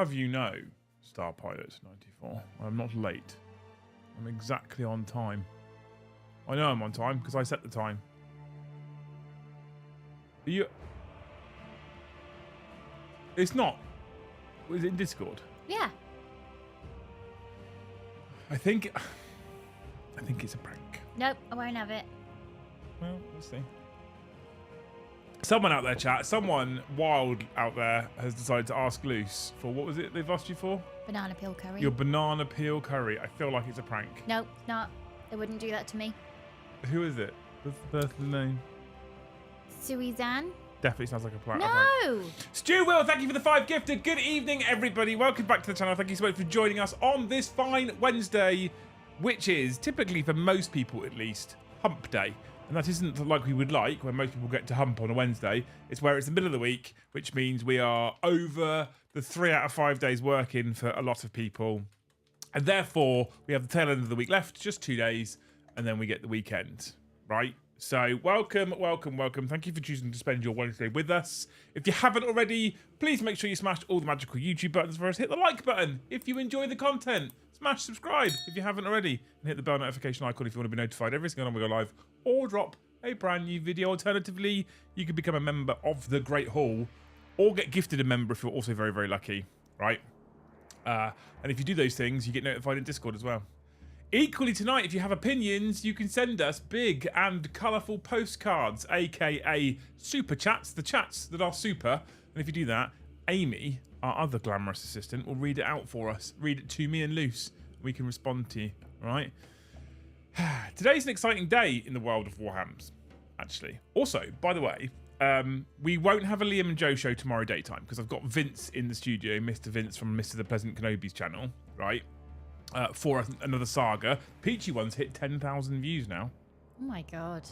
have you know, Star Pilot 94, I'm not late. I'm exactly on time. I know I'm on time because I set the time. Are you... It's not. Was it in Discord? Yeah. I think it's a prank. Nope, I won't have it. Well, we'll see. Someone out there, chat, someone wild out there has decided to ask Luce for, what was it they've asked you for? Banana peel curry. Your banana peel curry. I feel like it's a prank. Nope, not. They wouldn't do that to me. Who is it? What's the person's name? Suizanne? Definitely sounds like a prank. No! Stu Will, thank you for the 5 gifted. Good evening, everybody. Welcome back to the channel. Thank you so much for joining us on this fine Wednesday, which is typically, for most people at least, hump day. And that isn't like we would like, when most people get to hump on a Wednesday. It's where it's the middle of the week, which means we are over the 3 out of 5 days working for a lot of people. And therefore, we have the tail end of the week left, just 2 days, and then we get the weekend, right? So welcome, welcome, welcome. Thank you for choosing to spend your Wednesday with us. If you haven't already, please make sure you smash all the magical YouTube buttons for us. Hit the like button if you enjoy the content. Smash subscribe if you haven't already. And hit the bell notification icon if you want to be notified every single time we go live or drop a brand new video. Alternatively, you can become a member of the Great Hall or get gifted a member if you're also very, very lucky, right? And if you do those things, you get notified in Discord as well. Equally tonight, if you have opinions, you can send us big and colourful postcards, aka super chats, the chats that are super. And if you do that, Amy, our other glamorous assistant, will read it out for us. Read it to me and Luce. We can respond to you, right? Today's an exciting day in the world of Warhammers, actually. Also, by the way, we won't have a Liam and Joe show tomorrow daytime because I've got Vince in the studio, Mr. Vince from Mr. the Pleasant Kenobi's channel, right? For another saga. Peachy One's hit 10,000 views now. Oh my god.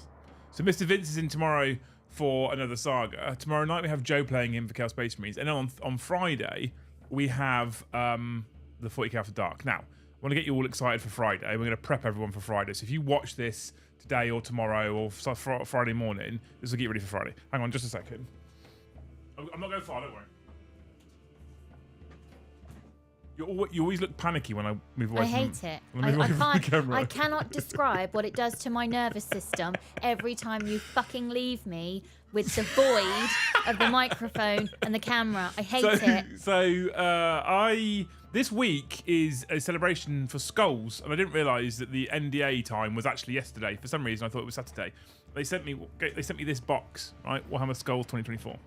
So Mr. Vince is in tomorrow for another saga. Tomorrow night we have Joe playing him for Chaos Space Marines. And on Friday we have the 40k After Dark. Now, I want to get you all excited for Friday. We're going to prep everyone for Friday. So if you watch this today or tomorrow or Friday morning, this will get you ready for Friday. Hang on just a second. I'm not going far, don't worry. You always look panicky when I move away. I hate it. I cannot describe what it does to my nervous system every time you fucking leave me with the void of the microphone and the camera. I hate it. So this week is a celebration for Skulls, and I didn't realise that the NDA time was actually yesterday. For some reason, I thought it was Saturday. They sent me this box, right? Warhammer Skulls 2024.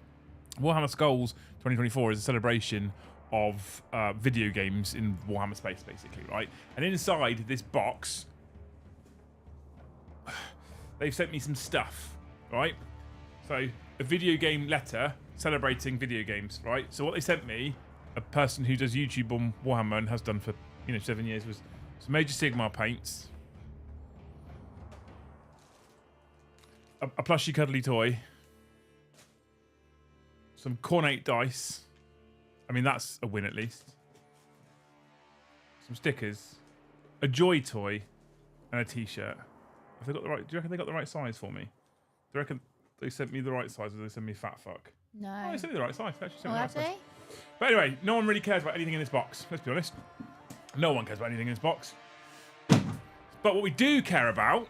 Warhammer Skulls 2024 is a celebration of video games in Warhammer space, basically, right? And inside this box, they've sent me some stuff, right? So a video game letter celebrating video games, right? So what they sent me, a person who does YouTube on Warhammer and has done for 7 years, was some Major Sigmar paints, a plushy cuddly toy, some Cornate dice. I mean, that's a win at least. Some stickers, a Joy toy, and a T-shirt. Have they got the right? Do you reckon they got the right size for me? Do you reckon they sent me the right size, or did they send me fat fuck? No. Oh, they sent me the right size. They actually sent me the right Have size. they? But anyway, no one really cares about anything in this box. Let's be honest. No one cares about anything in this box. But what we do care about,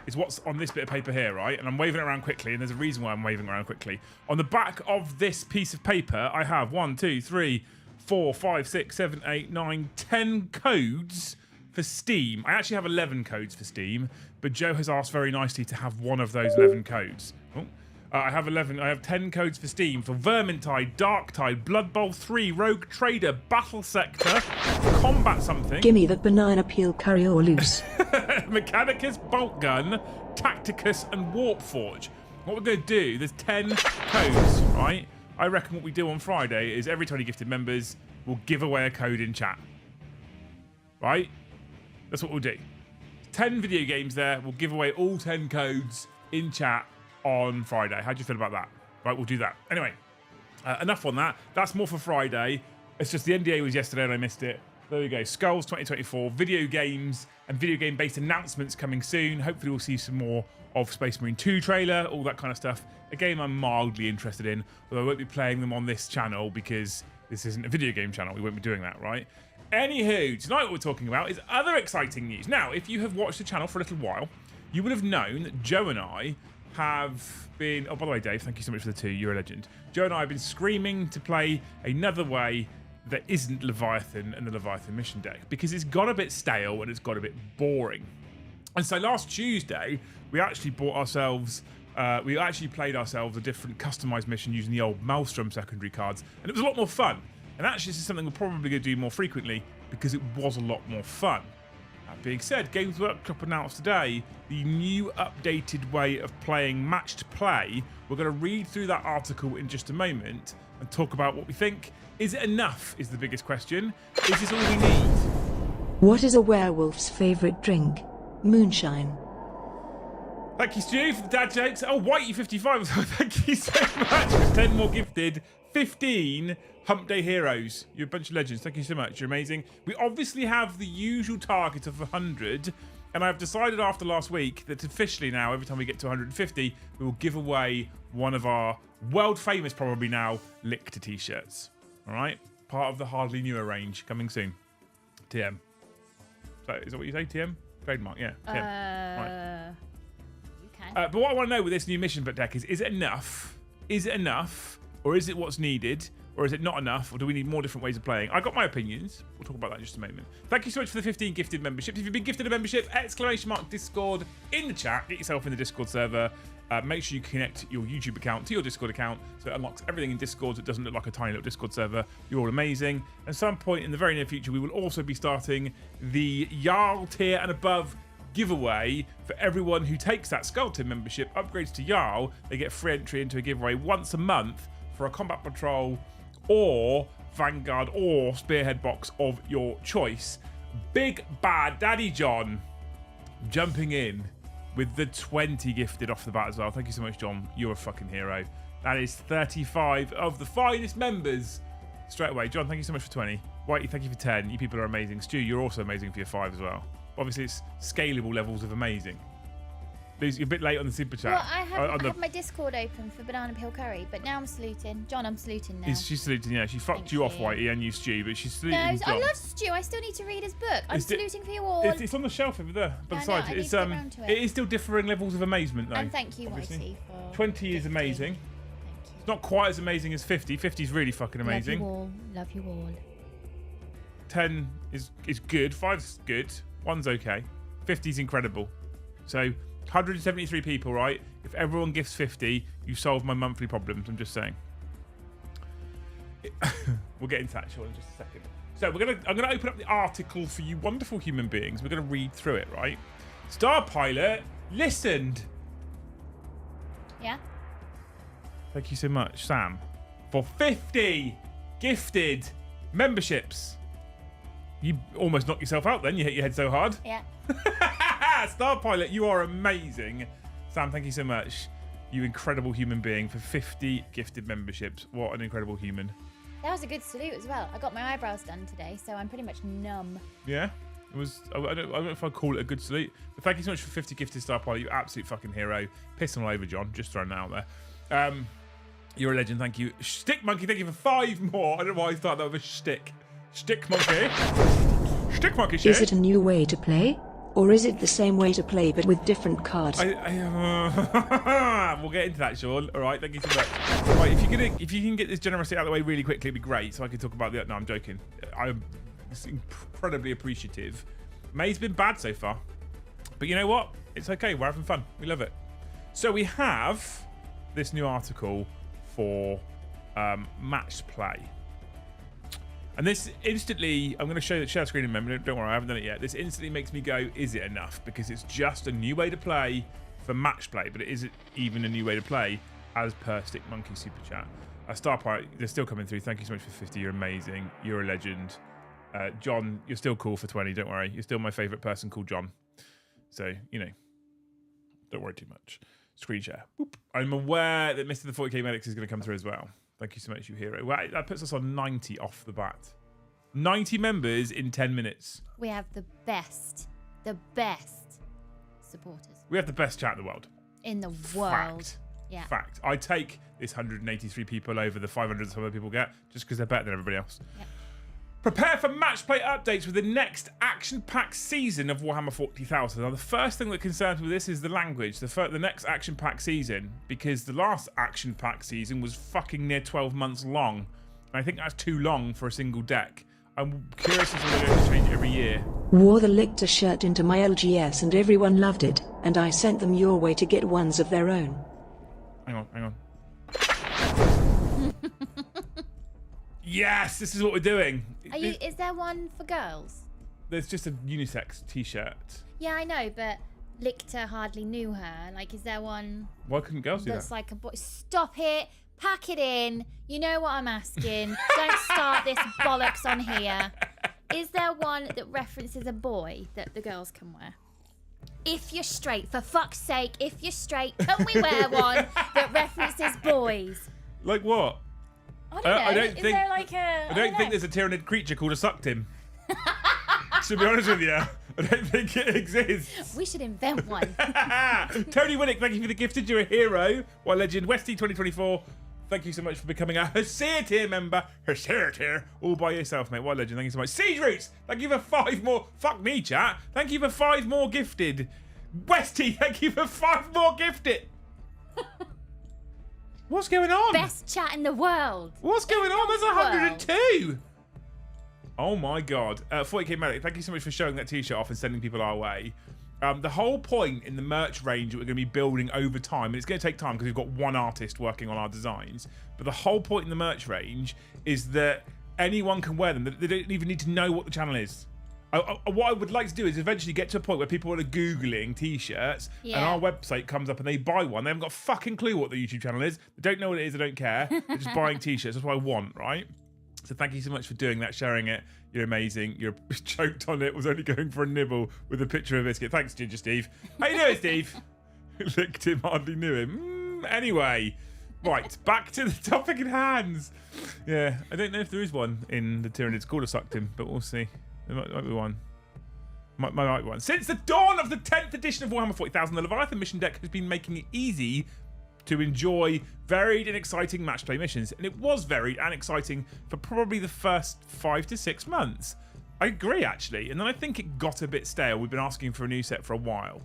is what's on this bit of paper here, right? And I'm waving it around quickly, and there's a reason why I'm waving it around quickly. On the back of this piece of paper, I have 1, 2, 3, 4, 5, 6, 7, 8, 9, 10 codes for Steam. I actually have 11 codes for Steam, but Joe has asked very nicely to have one of those 11 codes. Oh. I have 10 codes for Steam for Vermintide, Darktide, Blood Bowl 3, Rogue Trader, Battle Sector, Combat Something. Gimme that banana peel curry or loose. Mechanicus, Bolt Gun, Tacticus, and Warp Forge. What we're going to do, there's 10 codes, right? I reckon what we do on Friday is every 20 gifted members will give away a code in chat. Right? That's what we'll do. 10 video games there. We'll give away all 10 codes in chat on Friday. How do you feel about that? Right, we'll do that. Anyway, enough on that. That's more for Friday. It's just the NDA was yesterday and I missed it. There we go. Skulls 2024. Video games and video game-based announcements coming soon. Hopefully we'll see some more of Space Marine 2 trailer, all that kind of stuff. A game I'm mildly interested in, although I won't be playing them on this channel because This isn't a video game channel. We won't be doing that, right? Anywho, tonight what we're talking about is other exciting news. Now, if you have watched the channel for a little while, you would have known that Joe and I have been... Oh, by the way, Dave, thank you so much for the 2. You're a legend. Joe and I have been screaming to play another way that isn't Leviathan and the Leviathan mission deck because it's got a bit stale and it's got a bit boring. And so last Tuesday, we actually bought ourselves... we actually played ourselves a different customized mission using the old Maelstrom secondary cards, and it was a lot more fun. And actually, this is something we're probably going to do more frequently because it was a lot more fun. That being said, Games Workshop announced today the new updated way of playing matched play. We're going to read through that article in just a moment and talk about what we think. Is it enough? Is the biggest question. Is this all we need? What is a werewolf's favourite drink? Moonshine. Thank you, Stu, for the dad jokes. Oh, Whitey55, thank you so much for 10 more gifted. 15 Hump Day heroes. You're a bunch of legends. Thank you so much. You're amazing. We obviously have the usual target of 100, and I've decided after last week that officially now, every time we get to 150, we will give away one of our world famous, probably now, Lictor t-shirts. All right? Part of the Hardly Newer range coming soon. TM. So, is that what you say, TM? Trademark, yeah. TM. Right. But what I want to know with this new mission book deck is it enough? Is it enough? Or is it what's needed? Or is it not enough? Or do we need more different ways of playing? I got my opinions. We'll talk about that in just a moment. Thank you so much for the 15 gifted memberships. If you've been gifted a membership, ! Discord in the chat. Get yourself in the Discord server. Make sure you connect your YouTube account to your Discord account so it unlocks everything in Discord so it doesn't look like a tiny little Discord server. You're all amazing. At some point in the very near future, we will also be starting the Jarl tier and above giveaway for everyone who takes that Skeleton membership, upgrades to Jarl. They get free entry into a giveaway once a month for a combat patrol or Vanguard or Spearhead box of your choice. Big Bad Daddy John jumping in with the 20 gifted off the bat as well. Thank you so much, John. You're a fucking hero. That is 35 of the finest members straight away. John, thank you so much for 20. Whitey, thank you for 10. You people are amazing. Stu, you're also amazing for your 5 as well. Obviously, it's scalable levels of amazing. Liz, you're a bit late on the super chat. Well, I have my Discord open for Banana Peel Curry, but now I'm saluting. John, I'm saluting now. She's saluting, yeah. She fucked you off, Whitey, and you, Stu, but she's saluting No, John. I love Stu. I still need to read his book. I'm saluting for you all. It's on the shelf over there, by the side. It's it is still differing levels of amazement, though. And thank you, Whitey, for 20 is amazing. Thank you. It's not quite as amazing as 50. 50 is really fucking amazing. Love you all. 10 is good. 5's good. 1's okay. 50's incredible. So 173 people, right? If everyone gives 50, you solve my monthly problems. I'm just saying. We'll get into that in just a second. So I'm gonna open up the article for you wonderful human beings. We're gonna read through it, right? Star Pilot listened. Yeah. Thank you so much, Sam, for 50 gifted memberships. You almost knocked yourself out then. You hit your head so hard. Yeah. Star Pilot, you are amazing. Sam, thank you so much. You incredible human being for 50 gifted memberships. What an incredible human. That was a good salute as well. I got my eyebrows done today, so I'm pretty much numb. Yeah? It was. I don't know if I'd call it a good salute. But thank you so much for 50 gifted, Star Pilot. You absolute fucking hero. Pissing all over, John. Just throwing that out there. You're a legend. Thank you. Stick Monkey, thank you for 5 more. I don't know why I started that with a shtick. Stick Monkey. Stick Monkey shit. Is it a new way to play? Or is it the same way to play but with different cards? We'll get into that, Sean. All right, thank you so much. Right, if you can get this generosity out of the way really quickly, it'd be great. So I can talk about the. No, I'm joking. I'm incredibly appreciative. May's been bad so far, but you know what? It's okay. We're having fun. We love it. So we have this new article for matched play. And this instantly, I'm going to share the screen in a moment. Don't worry, I haven't done it yet. This instantly makes me go, is it enough? Because it's just a new way to play for match play, but it isn't even a new way to play as per Stick Monkey Super Chat. Star Pilot, they're still coming through. Thank you so much for 50. You're amazing. You're a legend. John, you're still cool for 20. Don't worry. You're still my favourite person called John. So, you know, don't worry too much. Screen share. Whoop. I'm aware that Mr. the 40k Medics is going to come through as well. Thank you so much, you hero. Well, that puts us on 90 off the bat. 90 members in 10 minutes. We have the best supporters. We have the best chat in the world. In the world. Fact. Yeah. Fact. I take this 183 people over the 500 some other people get just because they're better than everybody else. Yep. Prepare for match play updates with the next action-packed season of Warhammer 40,000. Now, the first thing that concerns me with this is the language. The next action-packed season, because the last action-packed season was fucking near 12 months long. And I think that's too long for a single deck. I'm curious as to whether they're going to change it every year. Wore the Lictor shirt into my LGS and everyone loved it, and I sent them your way to get ones of their own. Hang on. Yes, this is what we're doing. Is there one for girls? There's just a unisex t-shirt. Yeah, I know, but Lictor hardly knew her. Like, is there one Why couldn't girls do that's that? like a boy? Stop it. Pack it in. You know what I'm asking. Don't start this bollocks on here. Is there one that references a boy that the girls can wear? If you're straight, for fuck's sake, if you're straight, can we wear one that references boys? Like what? I don't know. I don't Is think- there like a... I don't think there's a tyrannid creature called a sucktim. To be honest with you, I don't think it exists. We should invent one. Tony Winnick, thank you for the gifted. You're a hero. White Legend, Westy 2024. Thank you so much for becoming a Hesea tier member. Hesea tier, all by yourself, mate. White Legend, thank you so much. Siege Roots, thank you for 5 more. Fuck me, chat. Thank you for 5 more gifted. Westy, thank you for 5 more gifted. What's going on? Best chat in the world. What's going on? There's the 102. Oh my god. 40k Medic, thank you so much for showing that t-shirt off and sending people our way. The whole point in the merch range that we're going to be building over time, and it's going to take time because we've got one artist working on our designs, but the whole point in the merch range is that anyone can wear them. They don't even need to know what the channel is. What I would like to do is eventually get to a point where people are Googling t-shirts and our website comes up and they buy one. They haven't got a fucking clue what the YouTube channel is. They don't know what it is. They don't care. They're just buying t-shirts. That's what I want, right? So thank you so much for doing that, sharing it. You're amazing. You're choked on it. Was only going for a nibble with a picture of a biscuit. Thanks, Ginger Steve. How you doing, Steve? Licked him, hardly knew him. Anyway, right, back to the topic at hand. Yeah, I don't know if there is one in the Tyranids called a sucked him, but we'll see. There might be one. Might be one. Since the dawn of the 10th edition of Warhammer 40,000, the Leviathan mission deck has been making it easy to enjoy varied and exciting match play missions. And it was varied and exciting for probably the first 5 to 6 months. I agree, actually. And then I think it got a bit stale. We've been asking for a new set for a while.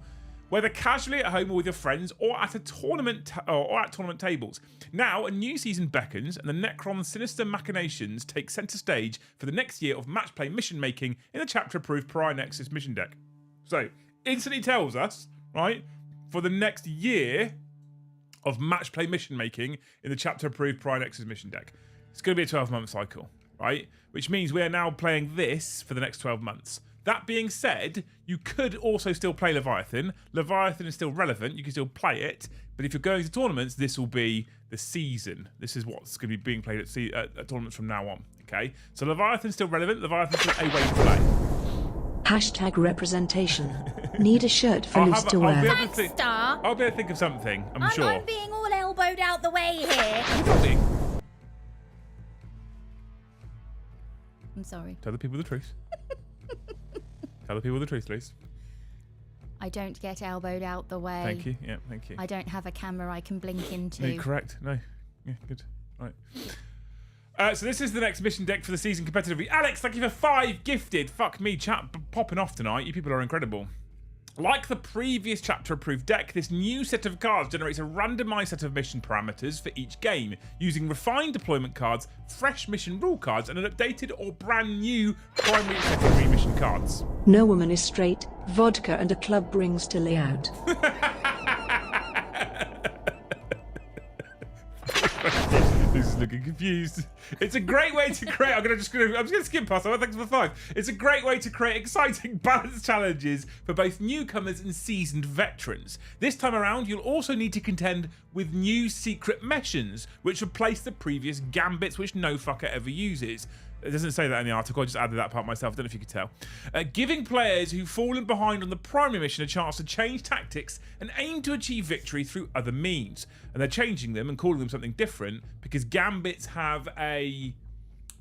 Whether casually at home or with your friends or at a tournament or at tournament tables. Now, a new season beckons and the Necron's sinister machinations take centre stage for the next year of match play mission making in the chapter-approved Pariah Nexus mission deck. So, instantly tells us, right, for the next year of match play mission making in the chapter-approved Pariah Nexus mission deck. It's going to be a 12-month cycle, right? Which means we are now playing this for the next 12 months. That being said, you could also still play Leviathan. Leviathan is still relevant. You can still play it. But if you're going to tournaments, this will be the season. This is what's going to be being played at tournaments from now on. Okay? So Leviathan's still relevant. Leviathan's still a way to play. Hashtag representation. Need a shirt for Luce to wear. Thanks, Star. I'll be able to think of something, I'm sure. I'm being all elbowed out the way here. I'm sorry. Tell the people the truth. Tell the people the truth, please. I don't get elbowed out the way. Thank you. Yeah, thank you. I don't have a camera I can blink into. No, correct. No. Yeah, good. Right. So this is the next mission deck for the season competitively. Alex, thank you for 5 gifted. Fuck me, chat popping off tonight. You people are incredible. Like the previous chapter-approved deck, this new set of cards generates a randomised set of mission parameters for each game, using refined deployment cards, fresh mission rule cards, and an updated or brand new primary and secondary mission cards. No woman is straight, vodka and a club brings to layout. This is looking confused. It's a great way to create. I'm just gonna skip past that. Thanks for the 5. It's a great way to create exciting balanced challenges for both newcomers and seasoned veterans. This time around, you'll also need to contend with new secret missions, which replace the previous gambits, which no fucker ever uses. It doesn't say that in the article, I just added that part myself, I don't know if you could tell. Giving players who've fallen behind on the primary mission a chance to change tactics and aim to achieve victory through other means. And they're changing them and calling them something different because gambits have a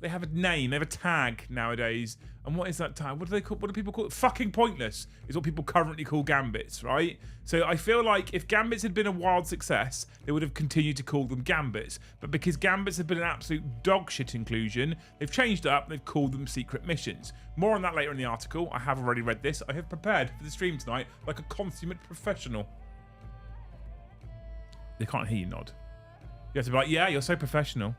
They have a name, they have a tag nowadays. And what is that tag? What do they call? What do people call it? Fucking pointless is what people currently call gambits, right? So I feel like if gambits had been a wild success, they would have continued to call them gambits. But because gambits have been an absolute dogshit inclusion, they've changed up. They've called them secret missions. More on that later in the article. I have already read this. I have prepared for the stream tonight like a consummate professional. They can't hear you nod. You have to be like, yeah, you're so professional.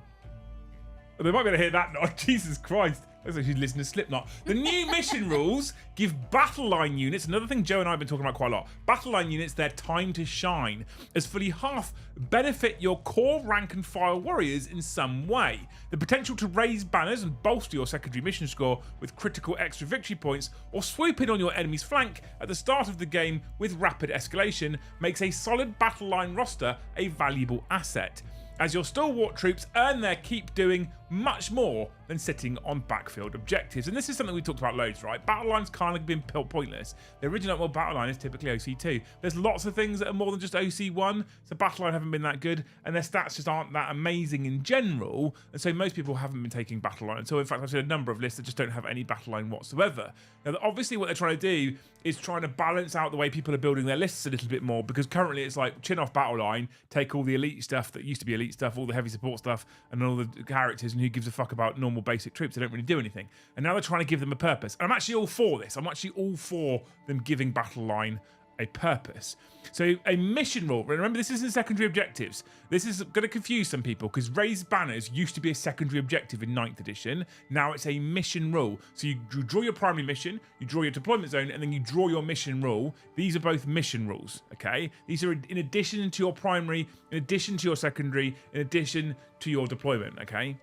They might be able to hear that nod. Jesus Christ. Looks like she's listening to Slipknot. The new mission rules give battleline units, another thing Joe and I have been talking about quite a lot, battleline units their time to shine, as fully half benefit your core rank and file warriors in some way. The potential to raise banners and bolster your secondary mission score with critical extra victory points, or swoop in on your enemy's flank at the start of the game with rapid escalation, makes a solid battleline roster a valuable asset, as your stalwart troops earn their keep doing much more than sitting on backfield objectives. And this is something we talked about loads, right? Battleline's kind of been pointless. The original Battleline is typically OC2. There's lots of things that are more than just OC1, so Battleline haven't been that good, and their stats just aren't that amazing in general, and so most people haven't been taking Battleline. So in fact, I've seen a number of lists that just don't have any Battleline whatsoever. Now, obviously what they're trying to do is trying to balance out the way people are building their lists a little bit more, because currently it's like chin off Battleline, take all the elite stuff that used to be elite stuff, all the heavy support stuff, and all the characters, and who gives a fuck about normal basic troops? They don't really do anything. And now they're trying to give them a purpose. And I'm actually all for this. I'm actually all for them giving Battleline a purpose. So a mission rule. Remember, this isn't secondary objectives. This is going to confuse some people, because raised banners used to be a secondary objective in 9th edition. Now it's a mission rule. So you draw your primary mission, you draw your deployment zone, and then you draw your mission rule. These are both mission rules, okay? These are in addition to your primary, in addition to your secondary, in addition to your deployment, okay?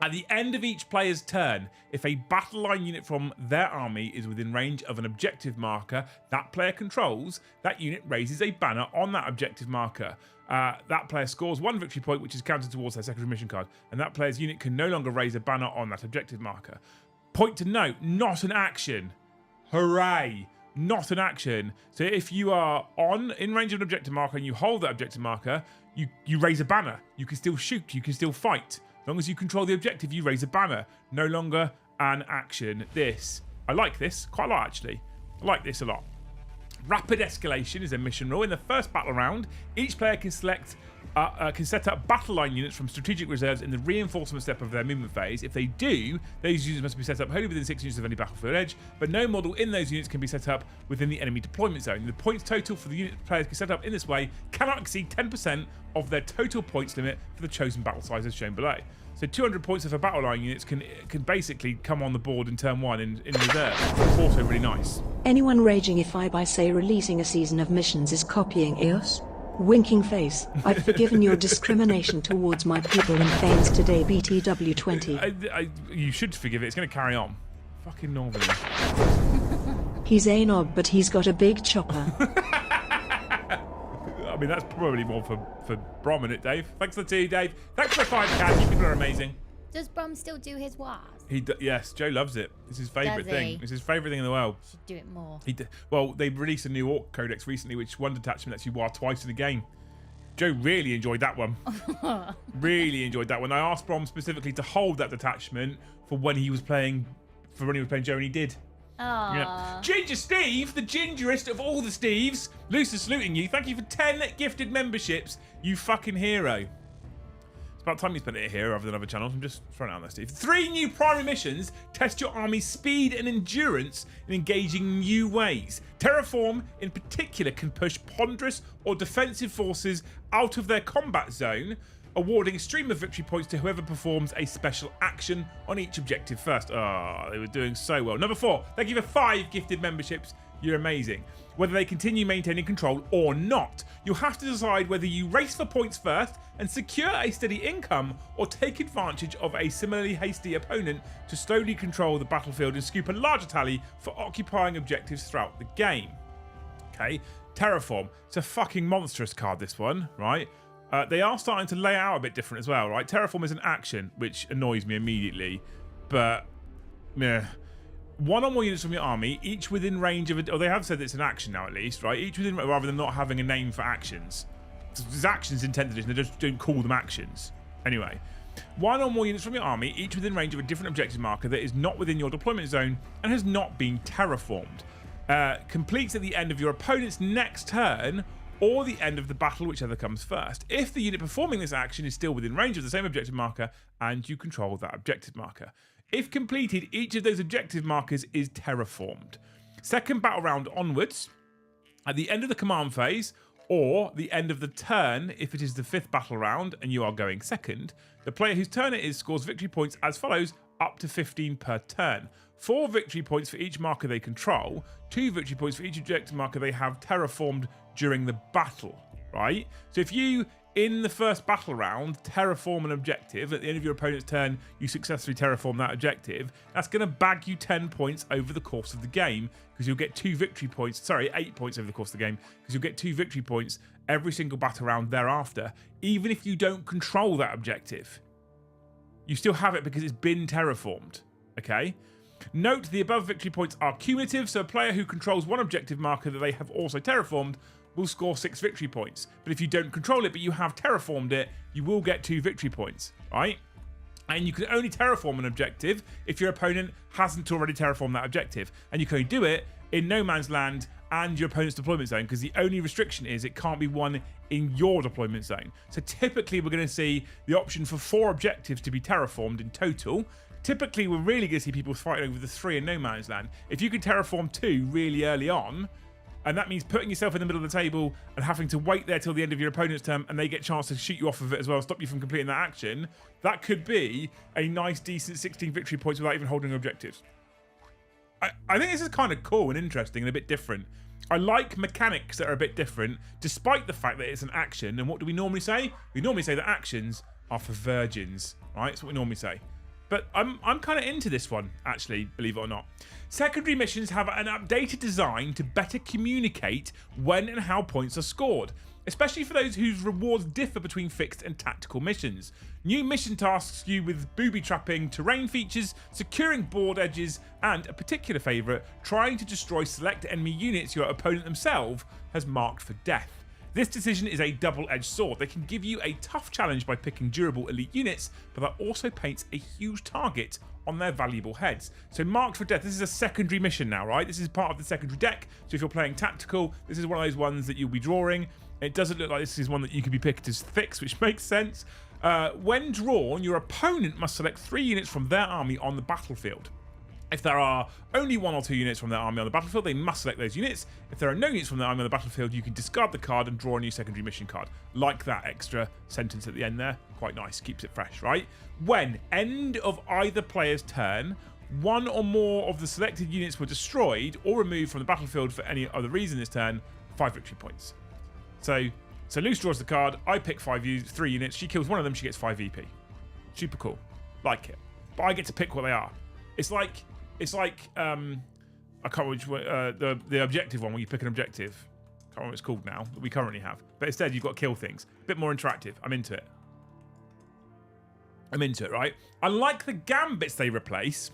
At the end of each player's turn, if a battle line unit from their army is within range of an objective marker that player controls, that unit raises a banner on that objective marker. That player scores 1 victory point, which is counted towards their secondary mission card, and that player's unit can no longer raise a banner on that objective marker. Point to note, not an action. Hooray! Not an action. So if you are in range of an objective marker and you hold that objective marker, you raise a banner. You can still shoot, you can still fight. As long as you control the objective, you raise a banner. No longer an action. I like this quite a lot, actually. I like this a lot. Rapid escalation is a mission rule. In the first battle round, each player can set up battle line units from strategic reserves in the reinforcement step of their movement phase. If they do, those units must be set up wholly within 6 units of any battlefield edge, but no model in those units can be set up within the enemy deployment zone. The points total for the unit players can set up in this way cannot exceed 10% of their total points limit for the chosen battle size as shown below. So 200 points of a battle line units can basically come on the board in turn 1 in reserve. Also really nice. Anyone raging if I by say releasing a season of missions is copying EOS? Winking face. I've forgiven your discrimination towards my people in Thames today, BTW20. You should forgive it. It's going to carry on. Fucking Northern. He's a knob, but he's got a big chopper. I mean, that's probably more for Brom, isn't it, Dave? Thanks for the tea, Dave. Thanks for the 5 cat. You people are amazing. Does Brom still do his wars? Yes, Joe loves it. It's his favourite thing. It's his favourite thing in the world. Should do it more. Well, they released a new Orc Codex recently, which one detachment lets you war twice in a game. Joe really enjoyed that one. Really enjoyed that one. I asked Brom specifically to hold that detachment for when he was playing Joe, and he did. Aww. Yeah. Ginger Steve, the gingerest of all the Steves. Luce is saluting you. Thank you for 10 gifted memberships, you fucking hero. It's about time you spent it here rather than other channels. I'm just throwing it out there, Steve. 3 new primary missions test your army's speed and endurance in engaging new ways. Terraform, in particular, can push ponderous or defensive forces out of their combat zone, awarding a stream of victory points to whoever performs a special action on each objective first. Oh, they were doing so well. Number 4, thank you for 5 gifted memberships. You're amazing. Whether they continue maintaining control or not, you'll have to decide whether you race for points first and secure a steady income, or take advantage of a similarly hasty opponent to slowly control the battlefield and scoop a larger tally for occupying objectives throughout the game. Okay, Terraform. It's a fucking monstrous card, this one, right? They are starting to lay out a bit different as well, right? Terraform is an action, which annoys me immediately, but meh. 1 or more units from your army, each within range of they have said it's an action now at least, right? Each within, rather than not having a name for actions. There's actions in 10th edition, they just don't call them actions. Anyway, One or more units from your army, each within range of a different objective marker that is not within your deployment zone and has not been terraformed. Completes at the end of your opponent's next turn or the end of the battle, whichever comes first. If the unit performing this action is still within range of the same objective marker and you control that objective marker. If completed, each of those objective markers is terraformed. Second battle round onwards, at the end of the command phase or the end of the turn, if it is the 5th battle round and you are going second, the player whose turn it is scores victory points as follows, up to 15 per turn. 4 victory points for each marker they control, 2 victory points for each objective marker they have terraformed during the battle, right? So if you, in the first battle round, terraform an objective, at the end of your opponent's turn, you successfully terraform that objective, that's going to bag you 10 points over the course of the game, because you'll get 2 victory points, sorry, 8 points over the course of the game, because you'll get 2 victory points every single battle round thereafter, even if you don't control that objective. You still have it because it's been terraformed, okay? Note the above victory points are cumulative, so a player who controls one objective marker that they have also terraformed will score 6 victory points. But if you don't control it, but you have terraformed it, you will get 2 victory points, right? And you can only terraform an objective if your opponent hasn't already terraformed that objective. And you can only do it in no man's land and your opponent's deployment zone, because the only restriction is it can't be one in your deployment zone. So typically we're going to see the option for 4 objectives to be terraformed in total. Typically we're really going to see people fighting over the 3 in no man's land. If you can terraform 2 really early on, and that means putting yourself in the middle of the table and having to wait there till the end of your opponent's turn and they get a chance to shoot you off of it as well, stop you from completing that action, that could be a nice decent 16 victory points without even holding objectives. I think this is kind of cool and interesting and a bit different. I like mechanics that are a bit different, despite the fact that it's an action. And what do we normally say? We normally say that actions are for virgins, right? That's what we normally say. But I'm kind of into this one, actually, believe it or not. Secondary missions have an updated design to better communicate when and how points are scored, especially for those whose rewards differ between fixed and tactical missions. New mission tasks you with booby-trapping, terrain features, securing board edges, and, a particular favourite, trying to destroy select enemy units your opponent themselves has marked for death. This decision is a double-edged sword. They can give you a tough challenge by picking durable elite units, but that also paints a huge target on their valuable heads. So marked for death, this is a secondary mission now, right? This is part of the secondary deck. So if you're playing tactical, this is one of those ones that you'll be drawing. It doesn't look like this is one that you can be picked as fixed, which makes sense. When drawn, your opponent must select 3 units from their army on the battlefield. If there are only 1 or 2 units from their army on the battlefield, they must select those units. If there are no units from their army on the battlefield, you can discard the card and draw a new secondary mission card. Like that extra sentence at the end there. Quite nice, keeps it fresh, right? When end of either player's turn, 1 or more of the selected units were destroyed or removed from the battlefield for any other reason this turn, 5 victory points. So Luce draws the card, I pick 3 units, she kills one of them, she gets 5 EP. Super cool. Like it. But I get to pick what they are. It's like I can't remember which one, the objective one where you pick an objective. Can't remember what it's called now that we currently have. But instead you've got to kill things. A bit more interactive. I'm into it. Right? Unlike the gambits they replace,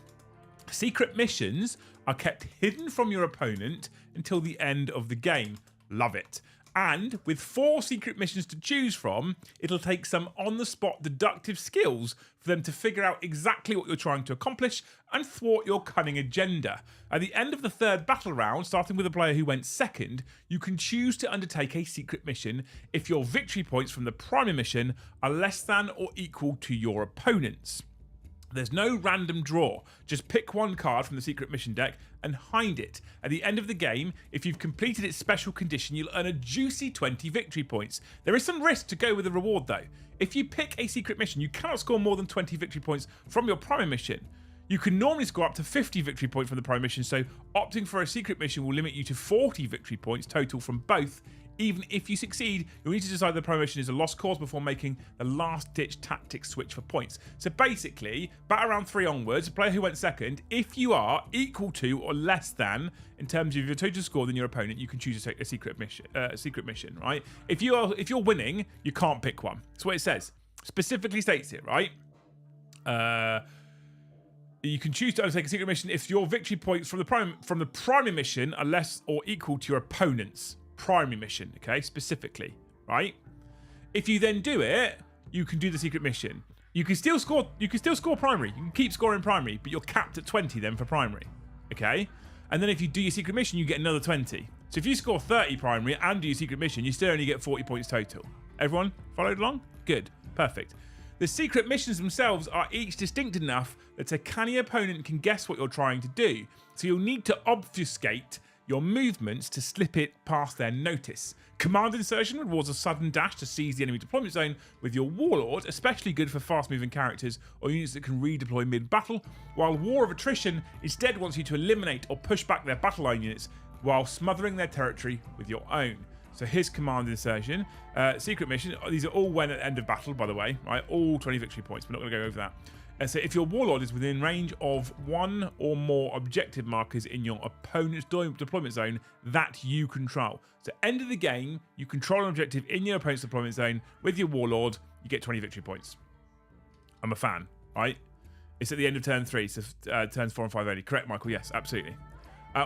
secret missions are kept hidden from your opponent until the end of the game. Love it. And with 4 secret missions to choose from, it'll take some on-the-spot deductive skills for them to figure out exactly what you're trying to accomplish and thwart your cunning agenda. At the end of the 3rd battle round, starting with a player who went second, you can choose to undertake a secret mission if your victory points from the primary mission are less than or equal to your opponent's. There's no random draw. Just pick 1 card from the secret mission deck and hide it. At the end of the game, if you've completed its special condition, you'll earn a juicy 20 victory points. There is some risk to go with the reward though. If you pick a secret mission, you cannot score more than 20 victory points from your primary mission. You can normally score up to 50 victory points from the primary mission, so opting for a secret mission will limit you to 40 victory points total from both. Even if you succeed, you'll need to decide the primary mission is a lost cause before making the last-ditch tactic switch for points. So basically, battle round 3 onwards, a player who went second, if you are equal to or less than, in terms of your total score than your opponent, you can choose a secret mission, right? If you're winning, you can't pick one. That's what it says. Specifically states it, right? You can choose to undertake a secret mission if your victory points from the primary mission are less or equal to your opponent's primary mission, okay, specifically, right? If you then do it, you can do the secret mission. You can still score. You can still score primary. You can keep scoring primary, but you're capped at 20 then for primary. Okay, and then if you do your secret mission, you get another 20. So if you score 30 primary and do your secret mission, you still only get 40 points total. Everyone followed along? Good, perfect. The secret missions themselves are each distinct enough that a canny opponent can guess what you're trying to do. So you'll need to obfuscate your movements to slip it past their notice. Command insertion rewards a sudden dash to seize the enemy deployment zone with your Warlord, especially good for fast-moving characters or units that can redeploy mid-battle, while War of Attrition instead wants you to eliminate or push back their battle line units while smothering their territory with your own. So here's command insertion. Secret mission, these are all when at the end of battle, by the way, right? All 20 victory points. We're not going to go over that. So if your Warlord is within range of one or more objective markers in your opponent's deployment zone that you control. So end of the game, you control an objective in your opponent's deployment zone with your Warlord, you get 20 victory points. I'm a fan, right? It's at the end of turn 3, so turns 4 and 5 only. Correct, Michael? Yes, absolutely.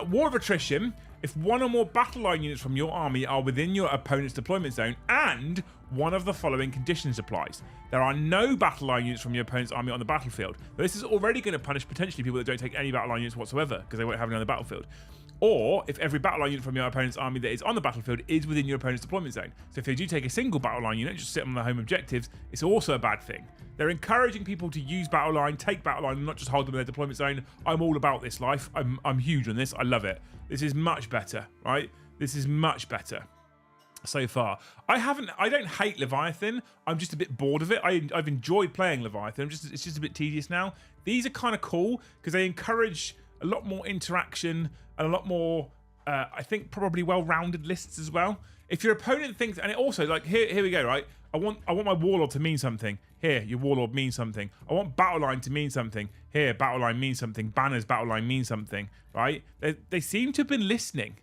War of Attrition, if one or more battle line units from your army are within your opponent's deployment zone and one of the following conditions applies. There are no battle line units from your opponent's army on the battlefield. This is already going to punish potentially people that don't take any battle line units whatsoever because they won't have any on the battlefield. Or if every battle line unit from your opponent's army that is on the battlefield is within your opponent's deployment zone. So if they do take a single battle line unit, just sit on their home objectives, it's also a bad thing. They're encouraging people to use battle line, take battle line, and not just hold them in their deployment zone. I'm all about this life. I'm huge on this. I love it. This is much better, right? This is much better so far. I don't hate Leviathan. I'm just a bit bored of it. I've enjoyed playing Leviathan. It's just a bit tedious now. These are kind of cool because they encourage a lot more interaction and a lot more, I think, probably well-rounded lists as well. If your opponent thinks, and it also, like, here we go, right? I want my Warlord to mean something. Here, your Warlord means something. I want battle line to mean something. Here, battle line means something. Banner's battle line means something, right? They seem to have been listening.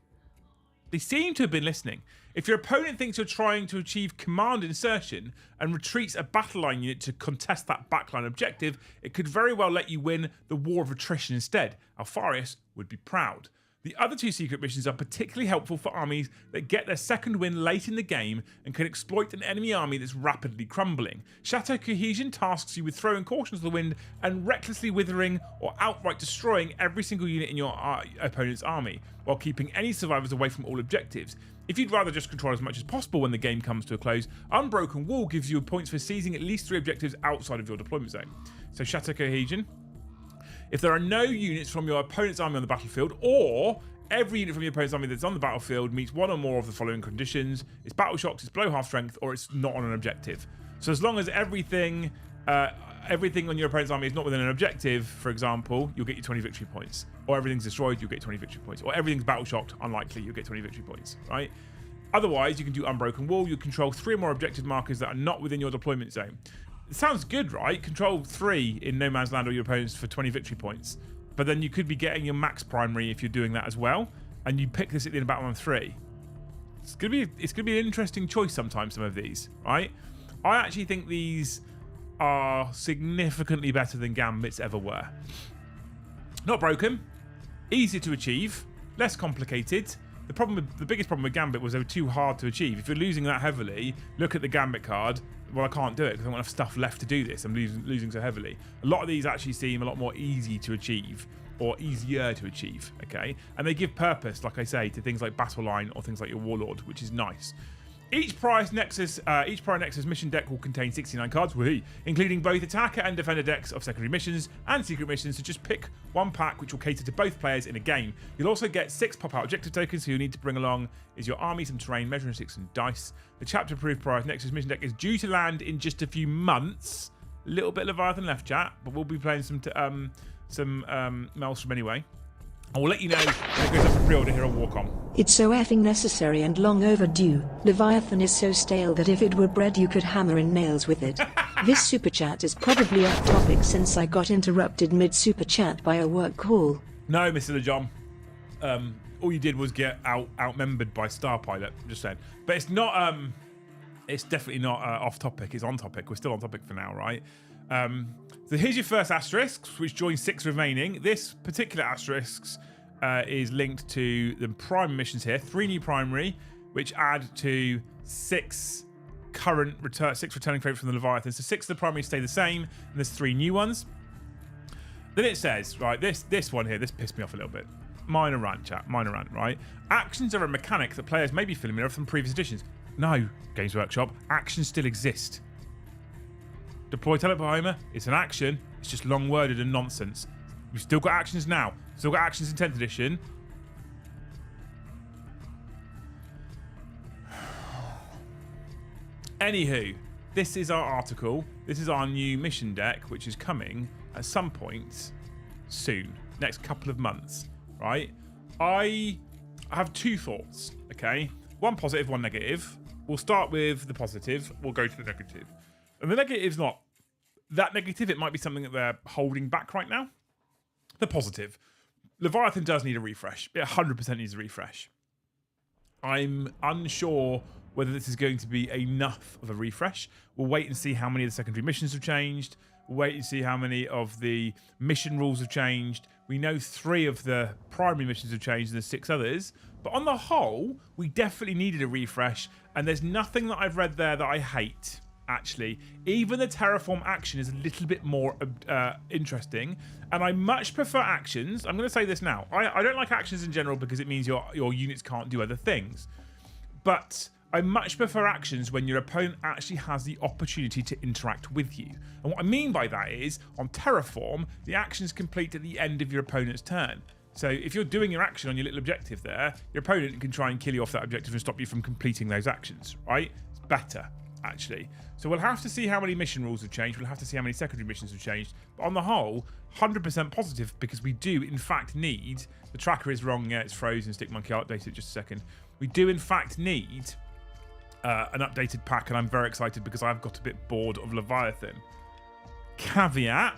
They seem to have been listening. If your opponent thinks you're trying to achieve command insertion and retreats a battle line unit to contest that backline objective, it could very well let you win the War of Attrition instead. Alfarius would be proud. The other two secret missions are particularly helpful for armies that get their second win late in the game and can exploit an enemy army that's rapidly crumbling. Chateau Cohesion tasks you with throwing caution to the wind and recklessly withering or outright destroying every single unit in your opponent's army, while keeping any survivors away from all objectives. If you'd rather just control as much as possible when the game comes to a close, Unbroken Wall gives you points for seizing at least 3 objectives outside of your deployment zone. So Chateau Cohesion. If there are no units from your opponent's army on the battlefield, or every unit from your opponent's army that's on the battlefield meets one or more of the following conditions: it's battle shocked, it's below half strength, or it's not on an objective. So as long as everything on your opponent's army is not within an objective, for example, you'll get your 20 victory points. Or everything's destroyed, you'll get 20 victory points. Or everything's battle shocked, unlikely, you'll get 20 victory points, right? Otherwise, you can do Unbroken Wall. You control 3 or more objective markers that are not within your deployment zone. It sounds good, right? Control 3 in no man's land or your opponents for 20 victory points. But then you could be getting your max primary if you're doing that as well. And you pick this at the end of Battleline 3. It's gonna be an interesting choice sometimes, some of these, right? I actually think these are significantly better than Gambits ever were. Not broken, easier to achieve, less complicated. The biggest problem with Gambit was they were too hard to achieve. If you're losing that heavily, look at the Gambit card. Well, I can't do it because I don't have enough stuff left to do this. I'm losing so heavily. A lot of these actually seem a lot more easy to achieve, or easier to achieve, okay? And they give purpose, like I say, to things like Battle Line or things like your Warlord, which is nice. Each Prior Nexus mission deck will contain 69 cards, including both attacker and defender decks of secondary missions and secret missions, so just pick one pack which will cater to both players in a game. You'll also get 6 pop-out objective tokens, so you'll need to bring along is your army, some terrain, measuring sticks, and dice. The chapter-approved Prior Nexus mission deck is due to land in just a few months. A little bit Leviathan left, chat, but we'll be playing some Maelstrom anyway. I will let you know when it goes up for pre-order here on Warcom. It's so effing necessary and long overdue. Leviathan is so stale that if it were bread you could hammer in nails with it. This super chat is probably off topic since I got interrupted mid-super chat by a work call. No, Mr. LeJohn. All you did was get outmembered by Star Pilot, just saying. But it's not, it's definitely not off topic, it's on topic. We're still on topic for now, right? So here's your first asterisk, which joins 6 remaining. This particular asterisk is linked to the primary missions here. 3 new primary, which add to 6 current 6 returning favorites from the Leviathan. So 6 of the primaries stay the same, and there's 3 new ones. Then it says, right, this one here, this pissed me off a little bit. Minor rant, chat, minor rant, right? Actions are a mechanic that players may be familiar from previous editions. No, Games Workshop, actions still exist. Deploy Teleporter, it's an action, it's just long-worded and nonsense. We've still got actions now. We've still got actions in 10th edition. Anywho, this is our article. This is our new mission deck, which is coming at some point soon, next couple of months, right? I have 2 thoughts, okay? One positive, one negative. We'll start with the positive. We'll go to the negative. And the negative's not that negative. It might be something that they're holding back right now. The positive. Leviathan does need a refresh. It 100% needs a refresh. I'm unsure whether this is going to be enough of a refresh. We'll wait and see how many of the secondary missions have changed. We'll wait and see how many of the mission rules have changed. We know 3 of the primary missions have changed and there's 6 others. But on the whole, we definitely needed a refresh. And there's nothing that I've read there that I hate, actually. Even the Terraform action is a little bit more interesting. And I much prefer actions. I'm going to say this now. I don't like actions in general because it means your units can't do other things. But I much prefer actions when your opponent actually has the opportunity to interact with you. And what I mean by that is, on Terraform, the actions complete at the end of your opponent's turn. So if you're doing your action on your little objective there, your opponent can try and kill you off that objective and stop you from completing those actions, right? It's better, actually. So we'll have to see how many mission rules have changed. We'll have to see how many secondary missions have changed. But on the whole, 100% positive because we do, in fact, need... The tracker is wrong. Yeah, it's frozen. Stick Monkey, I'll update it just a second. We do, in fact, need... an updated pack, and I'm very excited because I've got a bit bored of Leviathan. Caveat,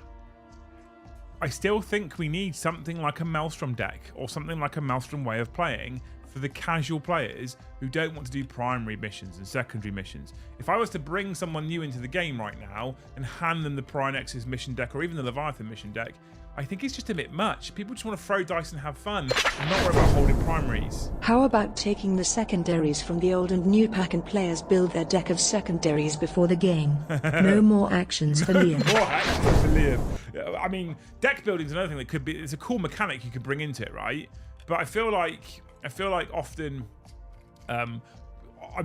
I still think we need something like a Maelstrom deck or something like a Maelstrom way of playing for the casual players who don't want to do primary missions and secondary missions. If I was to bring someone new into the game right now and hand them the Pryonex's mission deck or even the Leviathan mission deck, I think it's just a bit much. People just want to throw dice and have fun and not worry about holding primaries. How about taking the secondaries from the old and new pack and players build their deck of secondaries before the game? No more actions for Liam. More actions for Liam. I mean, deck building is another thing that could be... It's a cool mechanic you could bring into it, right? But I feel like often... I'm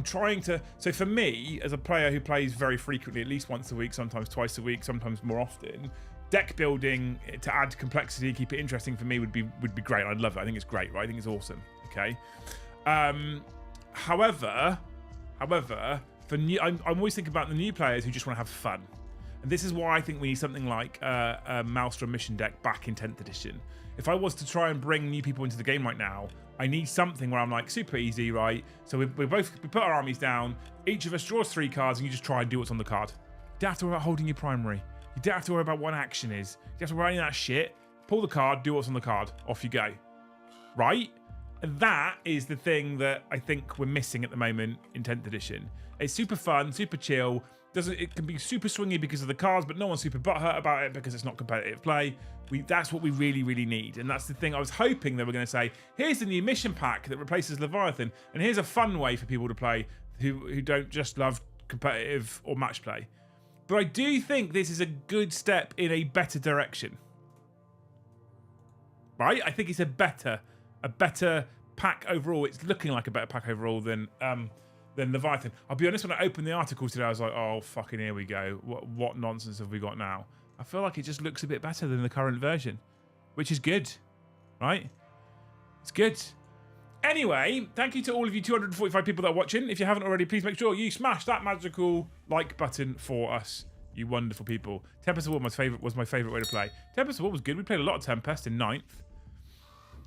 trying to... So for me, as a player who plays very frequently, at least once a week, sometimes twice a week, sometimes more often... Deck building to add complexity, keep it interesting for me would be great. I'd love it. I think it's great, right? I think it's awesome. Okay. However, for new, I'm always thinking about the new players who just want to have fun, and this is why I think we need something like a Maelstrom mission deck back in 10th edition. If I was to try and bring new people into the game right now, I need something where I'm like super easy, right? So we put our armies down. Each of us draws 3 cards, and you just try and do what's on the card. You don't have to worry about holding your primary. You don't have to worry about what action is. You have to worry about that shit. Pull the card, do what's on the card. Off you go. Right? And that is the thing that I think we're missing at the moment in 10th edition. It's super fun, super chill. It can be super swingy because of the cards, but no one's super butthurt about it because it's not competitive play. That's what we really, really need. And that's the thing. I was hoping they were going to say, here's the new mission pack that replaces Leviathan, and here's a fun way for people to play who don't just love competitive or match play. But I do think this is a good step in a better direction. Right? I think it's a better pack overall. It's looking like a better pack overall than Leviathan. I'll be honest, when I opened the article today, I was like, oh, fucking here we go. What nonsense have we got now? I feel like it just looks a bit better than the current version, which is good. Right? It's good. Anyway, thank you to all of you 245 people that are watching. If you haven't already, please make sure you smash that magical like button for us, you wonderful people. Tempest of War was my favourite way to play. Tempest of War was good. We played a lot of Tempest in 9th.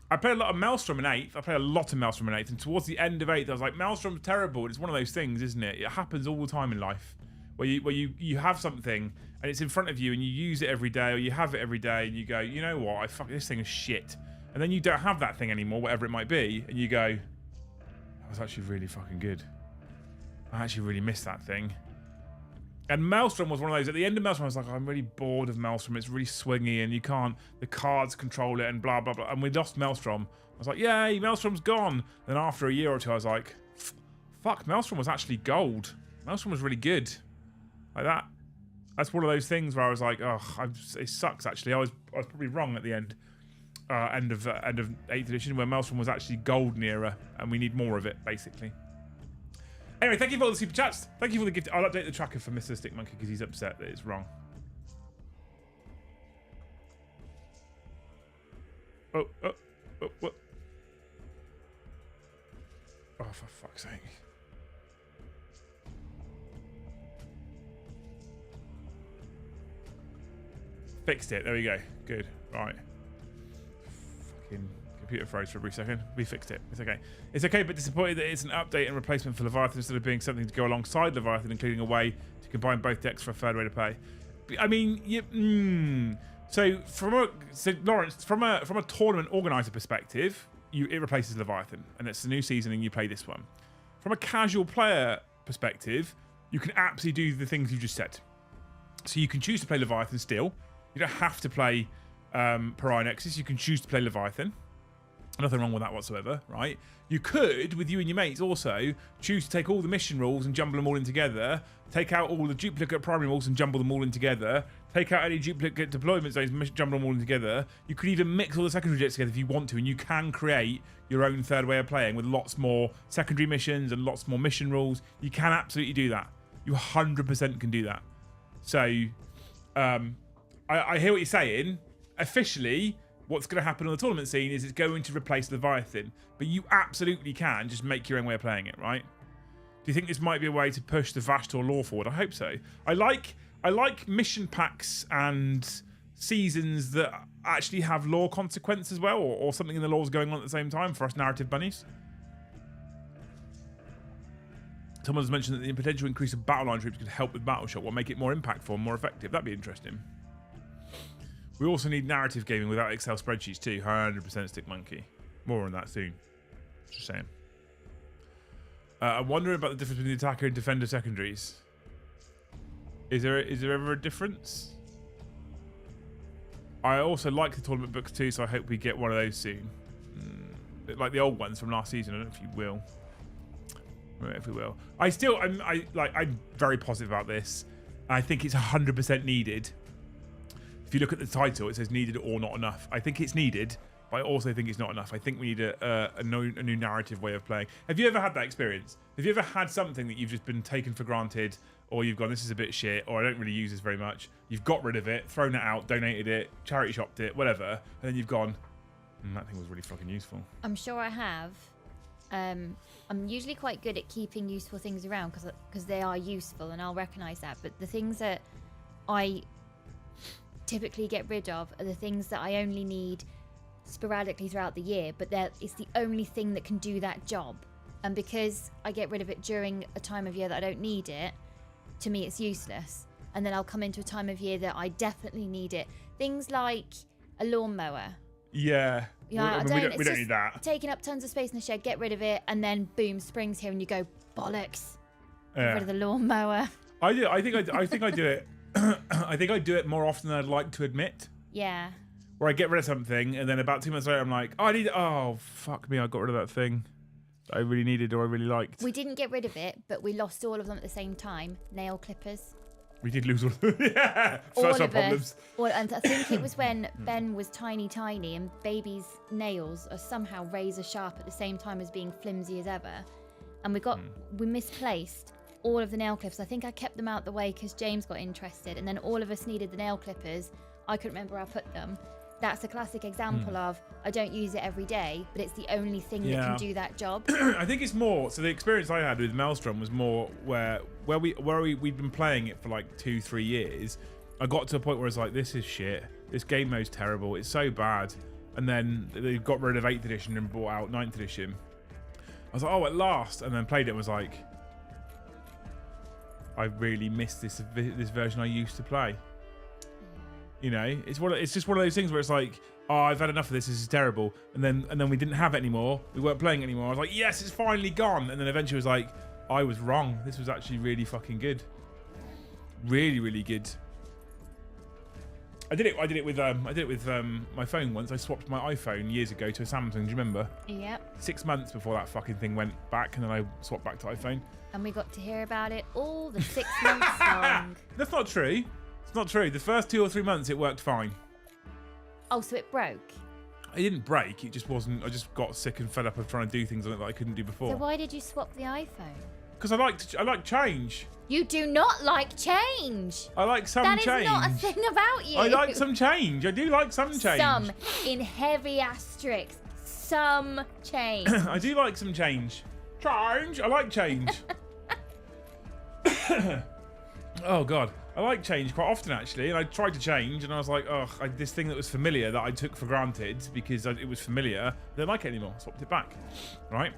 I played a lot of Maelstrom in 8th. I played a lot of Maelstrom in 8th. And towards the end of 8th, I was like, Maelstrom's terrible. It's one of those things, isn't it? It happens all the time in life. Where you have something and it's in front of you and you use it every day, or you have it every day and you go, you know what? This thing is shit. And then you don't have that thing anymore, whatever it might be, and you go, that was actually really fucking good. I actually really missed that thing. And Maelstrom was one of those. At the end of Maelstrom, I was like, I'm really bored of Maelstrom. It's really swingy, and the cards control it, and blah, blah, blah. And we lost Maelstrom. I was like, yay, Maelstrom's gone. Then after a year or two, I was like, fuck, Maelstrom was actually gold. Maelstrom was really good. Like that. That's one of those things where I was like, oh, it sucks. Actually, I was probably wrong at the end. End of 8th edition, where Maelstrom was actually golden era, and we need more of it, basically. Anyway, thank you for all the super chats. Thank you for the gift. I'll update the tracker for Mr. Stick Monkey because he's upset that it's wrong. Oh, what? Oh, for fuck's sake. Fixed it. There we go. Good. Right. Fucking computer froze for a brief second. We fixed it. It's okay. It's okay, but disappointed that it's an update and replacement for Leviathan instead of being something to go alongside Leviathan, including a way to combine both decks for a third way to play. I mean, So Lawrence, from a tournament organizer perspective, it replaces Leviathan, and it's a new season, and you play this one. From a casual player perspective, you can absolutely do the things you just said. So you can choose to play Leviathan still. You don't have to play Pariah Nexus. You can choose to play Leviathan. Nothing wrong with that whatsoever, right? You could, with you and your mates, also choose to take all the mission rules and jumble them all in together, take out all the duplicate primary rules and jumble them all in together, take out any duplicate deployment zones and jumble them all in together. You could even mix all the secondary jets together if you want to, and you can create your own third way of playing with lots more secondary missions and lots more mission rules. You can absolutely do that. You 100% can do that. So, I hear what you're saying. Officially, what's going to happen on the tournament scene is it's going to replace Leviathan, but you absolutely can just make your own way of playing it, right? Do you think this might be a way to push the Vashtor lore forward? I hope so. I like mission packs and seasons that actually have lore consequence as well, or something in the lore's going on at the same time for us narrative bunnies. Someone has mentioned that the potential increase of battleline troops could help with battle shot, will make it more impactful and more effective. That'd be interesting. We also need narrative gaming without Excel spreadsheets too. 100% Stick Monkey. More on that soon. Just saying. I'm wondering about the difference between the attacker and defender secondaries. Is there ever a difference? I also like the tournament books too, so I hope we get one of those soon. Like the old ones from last season. I don't know if you will. I don't know if we will. I'm very positive about this. I think it's 100% needed. If you look at the title, it says needed or not enough. I think it's needed, but I also think it's not enough. I think we need a new narrative way of playing. Have you ever had that experience? Have you ever had something that you've just been taken for granted, or you've gone, this is a bit shit, or I don't really use this very much. You've got rid of it, thrown it out, donated it, charity shopped it, whatever, and then you've gone, that thing was really fucking useful. I'm sure I have. I'm usually quite good at keeping useful things around because they are useful, and I'll recognise that. But the things that I typically get rid of are the things that I only need sporadically throughout the year, but it's the only thing that can do that job. And because I get rid of it during a time of year that I don't need it, to me it's useless. And then I'll come into a time of year that I definitely need it. Things like a lawnmower. Yeah. Yeah, we don't need that. Taking up tons of space in the shed, get rid of it, and then boom, spring's here and you go, bollocks. Get rid of the lawnmower. I do. I think I do it. I think I do it more often than I'd like to admit. Yeah. Where I get rid of something, and then about 2 months later, I'm like, oh, fuck me, I got rid of that thing that I really needed or I really liked. We didn't get rid of it, but we lost all of them at the same time. Nail clippers. We did lose all of them. Yeah. All of us. And I think it was when Ben was tiny, and baby's nails are somehow razor sharp at the same time as being flimsy as ever. And we misplaced all of the nail clippers. I think I kept them out the way because James got interested, and then all of us needed the nail clippers. I couldn't remember where I put them. That's a classic example of I don't use it every day, but it's the only thing that can do that job. I think it's more. So the experience I had with Maelstrom was more where we'd been playing it for like 2-3 years. I got to a point where it's like, this is shit. This game mode's terrible. It's so bad. And then they got rid of 8th edition and brought out 9th edition. I was like, oh, at last. And then played it and was like, I really missed this version I used to play. You know, it's just one of those things where it's like, oh, I've had enough of this. This is terrible. And then we didn't have it anymore. We weren't playing it anymore. I was like, yes, it's finally gone. And then eventually it was like, I was wrong. This was actually really fucking good. Really, really good. I did it with my phone once. I swapped my iPhone years ago to a Samsung. Do you remember? Yep. 6 months before that fucking thing went back, and then I swapped back to iPhone. And we got to hear about it all the 6 months long. That's not true. It's not true. The first 2 or 3 months it worked fine. Oh, so it broke? It didn't break. It just wasn't. I just got sick and fed up of trying to do things on it that I couldn't do before. So why did you swap the iPhone? Because I like change. You do not like change. I like some change. That is not a thing about you. I like some change. I do like some change. Some, in heavy asterisks. Some change. I do like some change. Change. I like change. Oh God, I like change quite often actually, and I tried to change, and I was like, oh, this thing that was familiar that I took for granted because it was familiar, I don't like it anymore. Swapped it back. Right.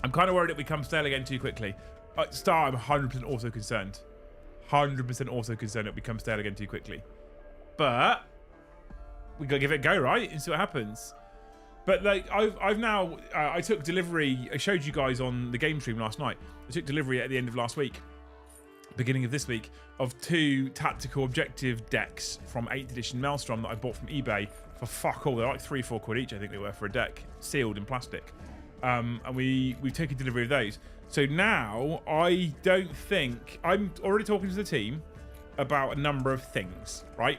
I'm kind of worried it becomes stale again too quickly. At start, I'm 100% also concerned. 100% also concerned it becomes stale again too quickly. But we gotta give it a go, right, and see what happens. But like I've now I took delivery. I showed you guys on the game stream last night. I took delivery at the end of last week, beginning of this week, of 2 tactical objective decks from 8th edition Maelstrom that I bought from eBay for fuck all. They're like 3-4 quid each, I think they were, for a deck, sealed in plastic. And we've taken delivery of those. So now I don't think I'm already talking to the team about a number of things, right?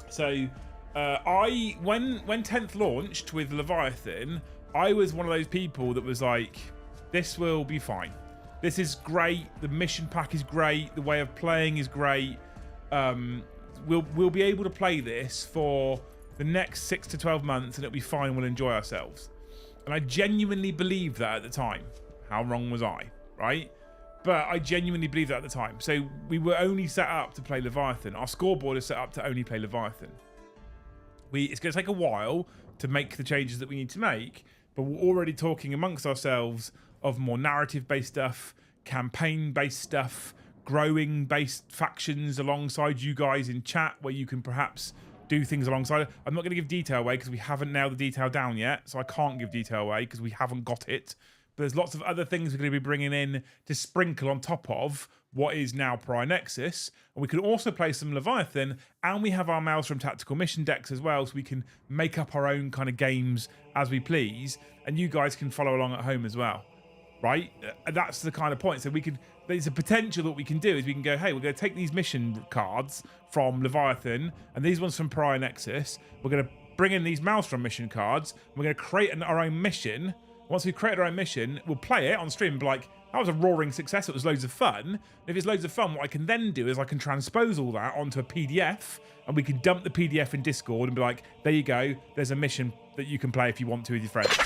So when 10th launched with Leviathan, I was one of those people that was like, this will be fine. This is great. The mission pack is great. The way of playing is great. We'll be able to play this for the next 6 to 12 months, and it'll be fine. We'll enjoy ourselves. And I genuinely believed that at the time. How wrong was I, right? But I genuinely believed that at the time. So we were only set up to play Leviathan. Our scoreboard is set up to only play Leviathan. It's going to take a while to make the changes that we need to make, but we're already talking amongst ourselves of more narrative-based stuff, campaign-based stuff, growing-based factions alongside you guys in chat where you can perhaps do things alongside. I'm not going to give detail away because we haven't nailed the detail down yet, so I can't give detail away because we haven't got it. But there's lots of other things we're going to be bringing in to sprinkle on top of what is now Prior Nexus. And we can also play some Leviathan, and we have our Maelstrom Tactical Mission decks as well, so we can make up our own kind of games as we please, and you guys can follow along at home as well. Right? That's the kind of point. So there's a potential that we can do is we can go, hey, we're going to take these mission cards from Leviathan and these ones from Prior Nexus. We're going to bring in these Maelstrom mission cards. We're going to create our own mission. Once we've created our own mission, we'll play it on stream and be like, that was a roaring success. It was loads of fun. And if it's loads of fun, what I can then do is I can transpose all that onto a PDF, and we can dump the PDF in Discord and be like, there you go. There's a mission that you can play if you want to with your friends.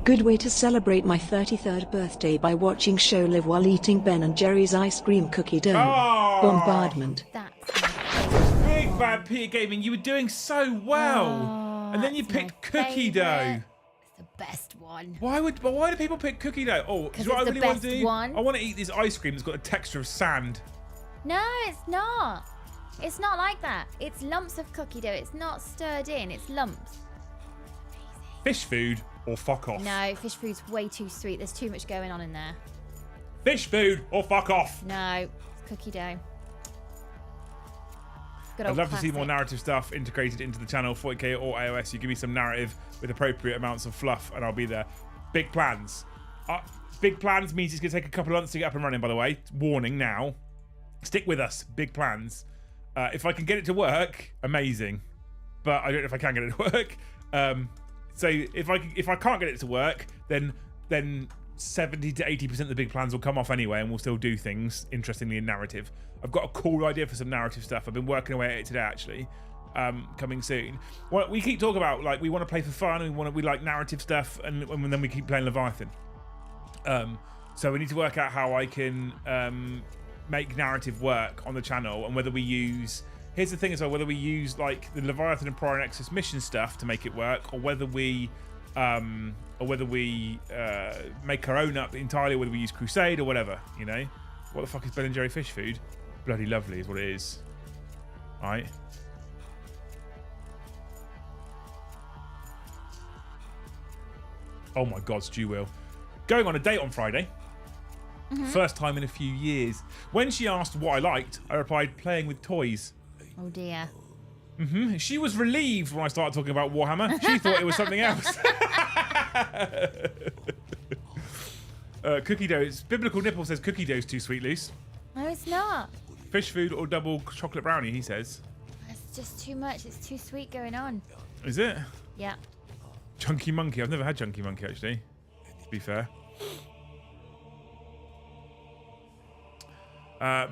Good way to celebrate my 33rd birthday by watching show live while eating Ben and Jerry's ice cream cookie dough. Oh, Bombardment. That's my favourite. Big Bad Peter Gaming, you were doing so well. And then you that's picked my cookie favourite. dough. It's the best one. Why do people pick cookie dough? Oh, 'Cause what I it's the really want to best do? one. I want to eat this ice cream that's got a texture of sand. No, it's not. It's not like that. It's lumps of cookie dough. It's not stirred in. It's lumps. Fish food or fuck off. No, fish food's way too sweet. There's too much going on in there. Fish food or fuck off. No, it's cookie dough. Good I'd old love to see classic. more narrative stuff integrated into the channel, 40k or iOS. You give me some narrative with appropriate amounts of fluff and I'll be there. Big plans. Big plans means it's going to take a couple of months to get up and running, by the way. Warning now. Stick with us. Big plans. If I can get it to work, amazing. But I don't know if I can get it to work. So if I can't get it to work, then 70 to 80% of the big plans will come off anyway, and we'll still do things interestingly in narrative. I've got a cool idea for some narrative stuff. I've been working away at it today actually. Coming soon. Well, we keep talking about like we want to play for fun, and we like narrative stuff, and then we keep playing Leviathan. So we need to work out how I can make narrative work on the channel, and whether we use. Here's the thing as well, whether we use like the Leviathan and Prior Nexus mission stuff to make it work, or whether we make our own up entirely, whether we use Crusade or whatever, you know? What the fuck is Ben and Jerry fish food? Bloody lovely is what it is. Right? Oh my god, Stu Will. Going on a date on Friday. First time in a few years. When she asked what I liked, I replied, playing with toys. Oh dear. She was relieved when I started talking about Warhammer. She thought it was something else. Cookie dough. It's Biblical Nipple says cookie dough's too sweet, Luce. No, it's not. Fish food or double chocolate brownie, he says. It's just too much. It's too sweet going on. Is it? Yeah. Chunky Monkey. I've never had Chunky Monkey, actually, to be fair.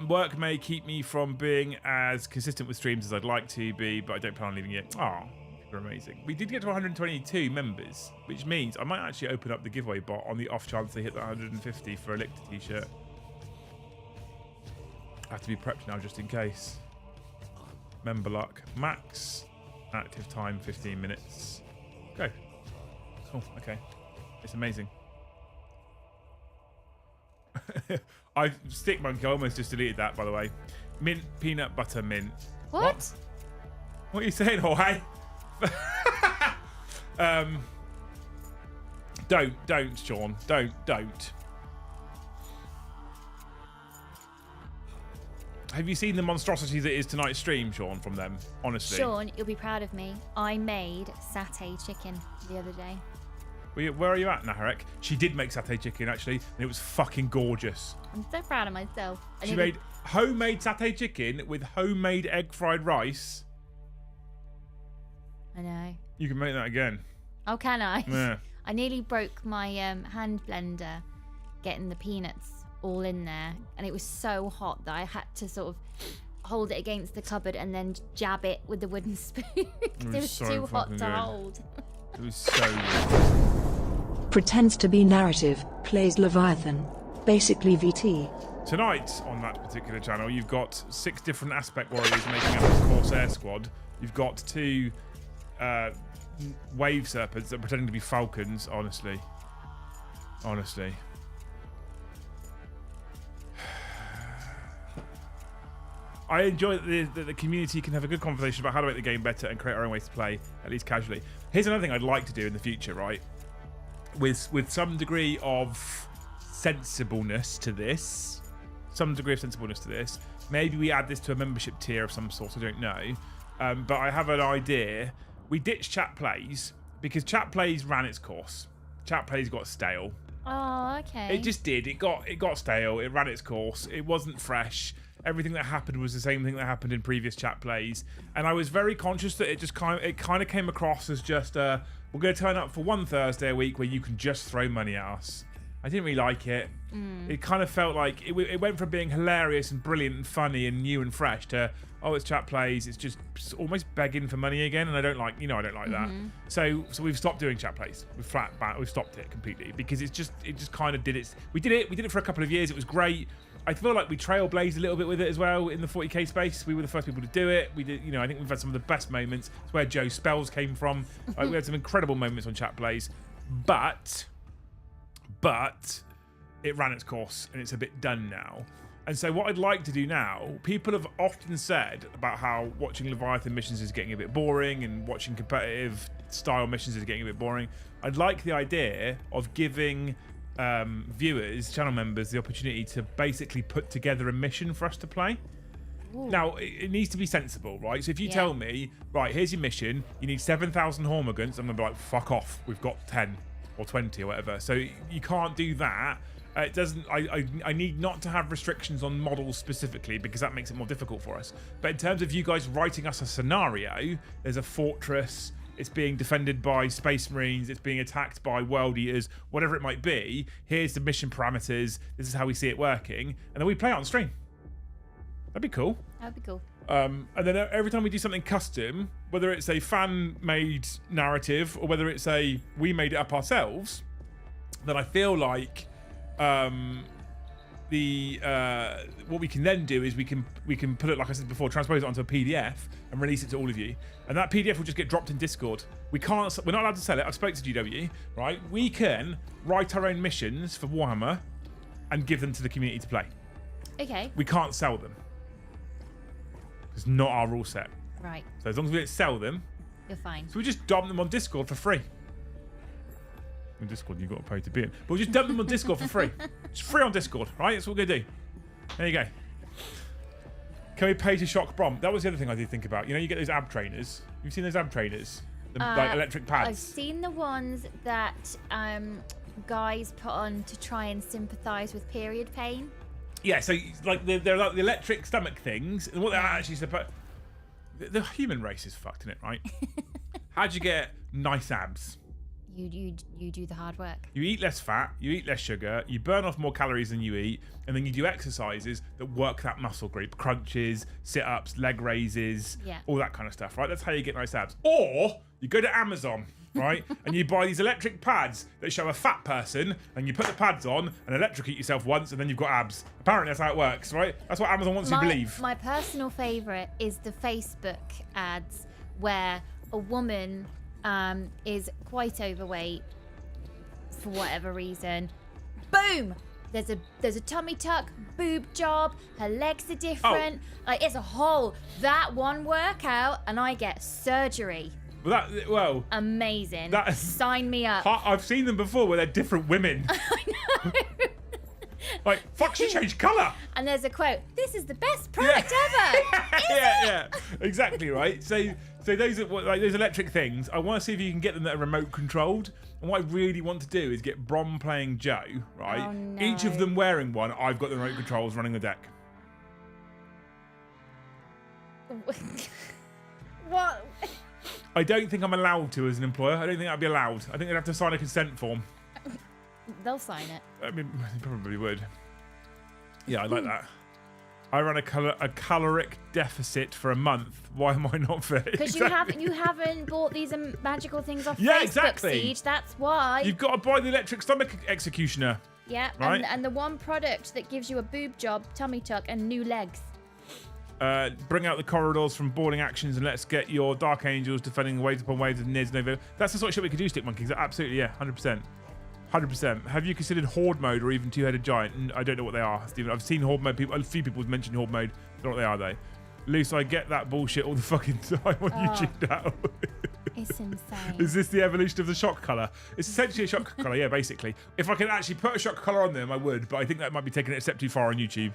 Work may keep me from being as consistent with streams as I'd like to be, but I don't plan on leaving it. Oh, you're amazing. We did get to 122 members, which means I might actually open up the giveaway bot on the off chance they hit the 150 for a Lictor t-shirt. I have to be prepped now just in case. Member luck. Max active time 15 minutes. Go. Cool. Okay. It's amazing. Stick Monkey, I almost just deleted that, by the way. Mint, peanut butter, mint. What? What are you saying, Jorge? Don't, Sean. Don't. Have you seen the monstrosity that is tonight's stream, Sean, from them? Honestly. Sean, you'll be proud of me. I made satay chicken the other day. Where are you at, Naharek? She did make satay chicken, actually, and it was fucking gorgeous. I'm so proud of myself. She made homemade satay chicken with homemade egg fried rice. I know. You can make that again. Oh, can I? Yeah. I nearly broke my hand blender getting the peanuts all in there, and it was so hot that I had to sort of hold it against the cupboard and then jab it with the wooden spoon because it was so too hot fucking to good. hold. It was so good. Pretends to be narrative, plays Leviathan. Basically VT. Tonight, on that particular channel, you've got 6 different aspect warriors making up a Corsair squad. You've got 2 wave serpents that are pretending to be falcons, honestly. I enjoy that the community can have a good conversation about how to make the game better and create our own ways to play, at least casually. Here's another thing I'd like to do in the future, right? With some degree of sensibleness to this. Maybe we add this to a membership tier of some sort, I don't know. But I have an idea. We ditch Chat Plays because Chat Plays ran its course. Chat Plays got stale. Oh, okay. It just did. It got stale. It ran its course. It wasn't fresh. Everything that happened was the same thing that happened in previous Chat Plays, and I was very conscious that it kind of came across as just we're going to turn up for one Thursday a week where you can just throw money at us. I didn't really like it. It kind of felt like it went from being hilarious and brilliant and funny and new and fresh to it's Chat Plays. It's just almost begging for money again, and I don't like that. So we've stopped doing Chat Plays. We've stopped it completely because it just kind of did it. We did it for a couple of years. It was great. I feel like we trailblazed a little bit with it as well in the 40k space. We were the first people to do it. We did, I think we've had some of the best moments. It's where Joe's spells came from. We had some incredible moments on Chat Plays, but it ran its course and it's a bit done now. And so what I'd like to do now, people have often said about how watching Leviathan missions is getting a bit boring and watching competitive style missions is getting a bit boring. I'd like the idea of giving viewers, channel members, the opportunity to basically put together a mission for us to play. Ooh. Now, it needs to be sensible, right? So if you tell me, right, here's your mission, you need 7,000 Hormigans, I'm going to be like, fuck off, we've got 10 or 20 or whatever. So you can't do that. It doesn't. I need not to have restrictions on models specifically because that makes it more difficult for us. But in terms of you guys writing us a scenario, there's a fortress, it's being defended by Space Marines, it's being attacked by World Eaters, whatever it might be. Here's the mission parameters. This is how we see it working. And then we play it on stream. That'd be cool. That'd be cool. And then every time we do something custom, whether it's a fan-made narrative or whether it's a we made it up ourselves, then I feel like what we can then do is we can put it, like I said before, transpose it onto a PDF and release it to all of you, and that PDF will just get dropped in Discord. We're not allowed to sell it. I've spoke to GW, right? We can write our own missions for Warhammer and give them to the community to play. Okay. We can't sell them. It's not our rule set. Right. So as long as we don't sell them, you're fine. So we just dump them on Discord for free. In Discord, you've got to pay to be in. But we'll just dump them on Discord for free. It's free on Discord, right? That's what we're going to do. There you go. Can we pay to shock Brom? That was the other thing I did think about. You know, you get those ab trainers. You've seen those ab trainers? The, like electric pads. I've seen the ones that guys put on to try and sympathise with period pain. Yeah, so like they're like the electric stomach things, and what they're actually supposed. The human race is fucked, isn't it? Right? How'd you get nice abs? You do the hard work. You eat less fat, you eat less sugar, you burn off more calories than you eat, and then you do exercises that work that muscle group: crunches, sit-ups, leg raises, all that kind of stuff. Right? That's how you get nice abs. Or you go to Amazon. Right, and you buy these electric pads that show a fat person, and you put the pads on and electrocute yourself once, and then you've got abs. Apparently, that's how it works, right? That's what Amazon wants you to believe. My personal favourite is the Facebook ads where a woman is quite overweight for whatever reason. Boom! There's a tummy tuck, boob job, her legs are different. Like it's a whole that one workout, and I get surgery. Well, amazing. Sign me up. I've seen them before where they're different women. I know. Like, fuck, she changed colour. And there's a quote, "This is the best product ever." Yeah, exactly, right? So those are like those electric things. I want to see if you can get them that are remote controlled. And what I really want to do is get Brom playing Joe, right? Oh, no. Each of them wearing one. I've got the remote controls running the deck. What? I don't think I'm allowed to as an employer. I don't think that'd be allowed. I think they'd have to sign a consent form. They'll sign it. I mean, they probably would. Yeah, I like that. I run a caloric deficit for a month. Why am I not fit? Because exactly. you haven't bought these magical things off Yeah, Facebook, exactly. Siege. That's why. You've got to buy the electric stomach executioner. Yeah, right? and the one product that gives you a boob job, tummy tuck, and new legs. Bring out the corridors from boarding actions and let's get your Dark Angels defending waves upon waves of Nids Nova. That's the sort of shit we could do, Stick Monkeys. Absolutely, yeah, 100%. 100%. Have you considered Horde mode or even Two-Headed Giant? I don't know what they are, Stephen. I've seen Horde mode. A few people have mentioned Horde mode. I don't know what they are, though. Luce, I get that bullshit all the fucking time on YouTube now. It's insane. Is this the evolution of the shock colour? It's essentially a shock colour, yeah, basically. If I could actually put a shock colour on them, I would, but I think that might be taking it a step too far on YouTube.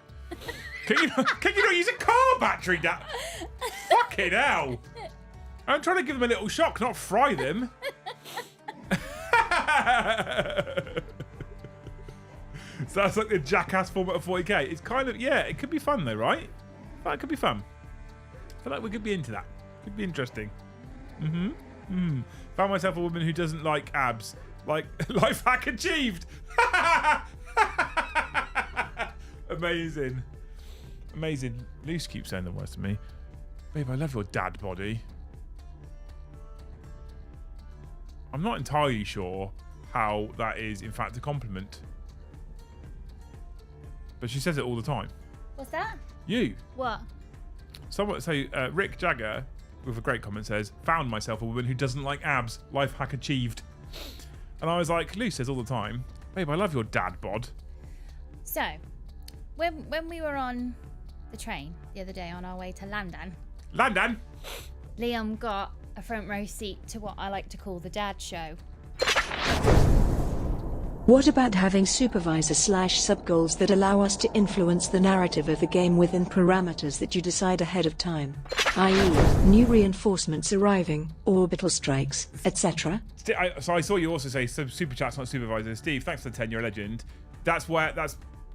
Can you not use a car battery, Dad? Fucking hell. I'm trying to give them a little shock, not fry them. So that's like the Jackass format of 40k. It's kind of, yeah, it could be fun though, right? That could be fun. I feel like we could be into that. Could be interesting. Found myself a woman who doesn't like abs. Like, life hack achieved. Amazing. Amazing. Luce keeps saying the words to me. Babe, I love your dad body. I'm not entirely sure how that is, in fact, a compliment. But she says it all the time. What's that? You. What? Someone say Rick Jagger with a great comment says, "Found myself a woman who doesn't like abs. Life hack achieved." And I was like, Luce says all the time, "Babe, I love your dad bod." So, when we were on the train the other day on our way to London, Liam got a front row seat to what I like to call the dad show. What about having supervisor/sub goals that allow us to influence the narrative of the game within parameters that you decide ahead of time, i.e. new reinforcements arriving, orbital strikes, etc.? So I saw you also say super chat's not supervisor. Steve, thanks for the 10, you're a legend.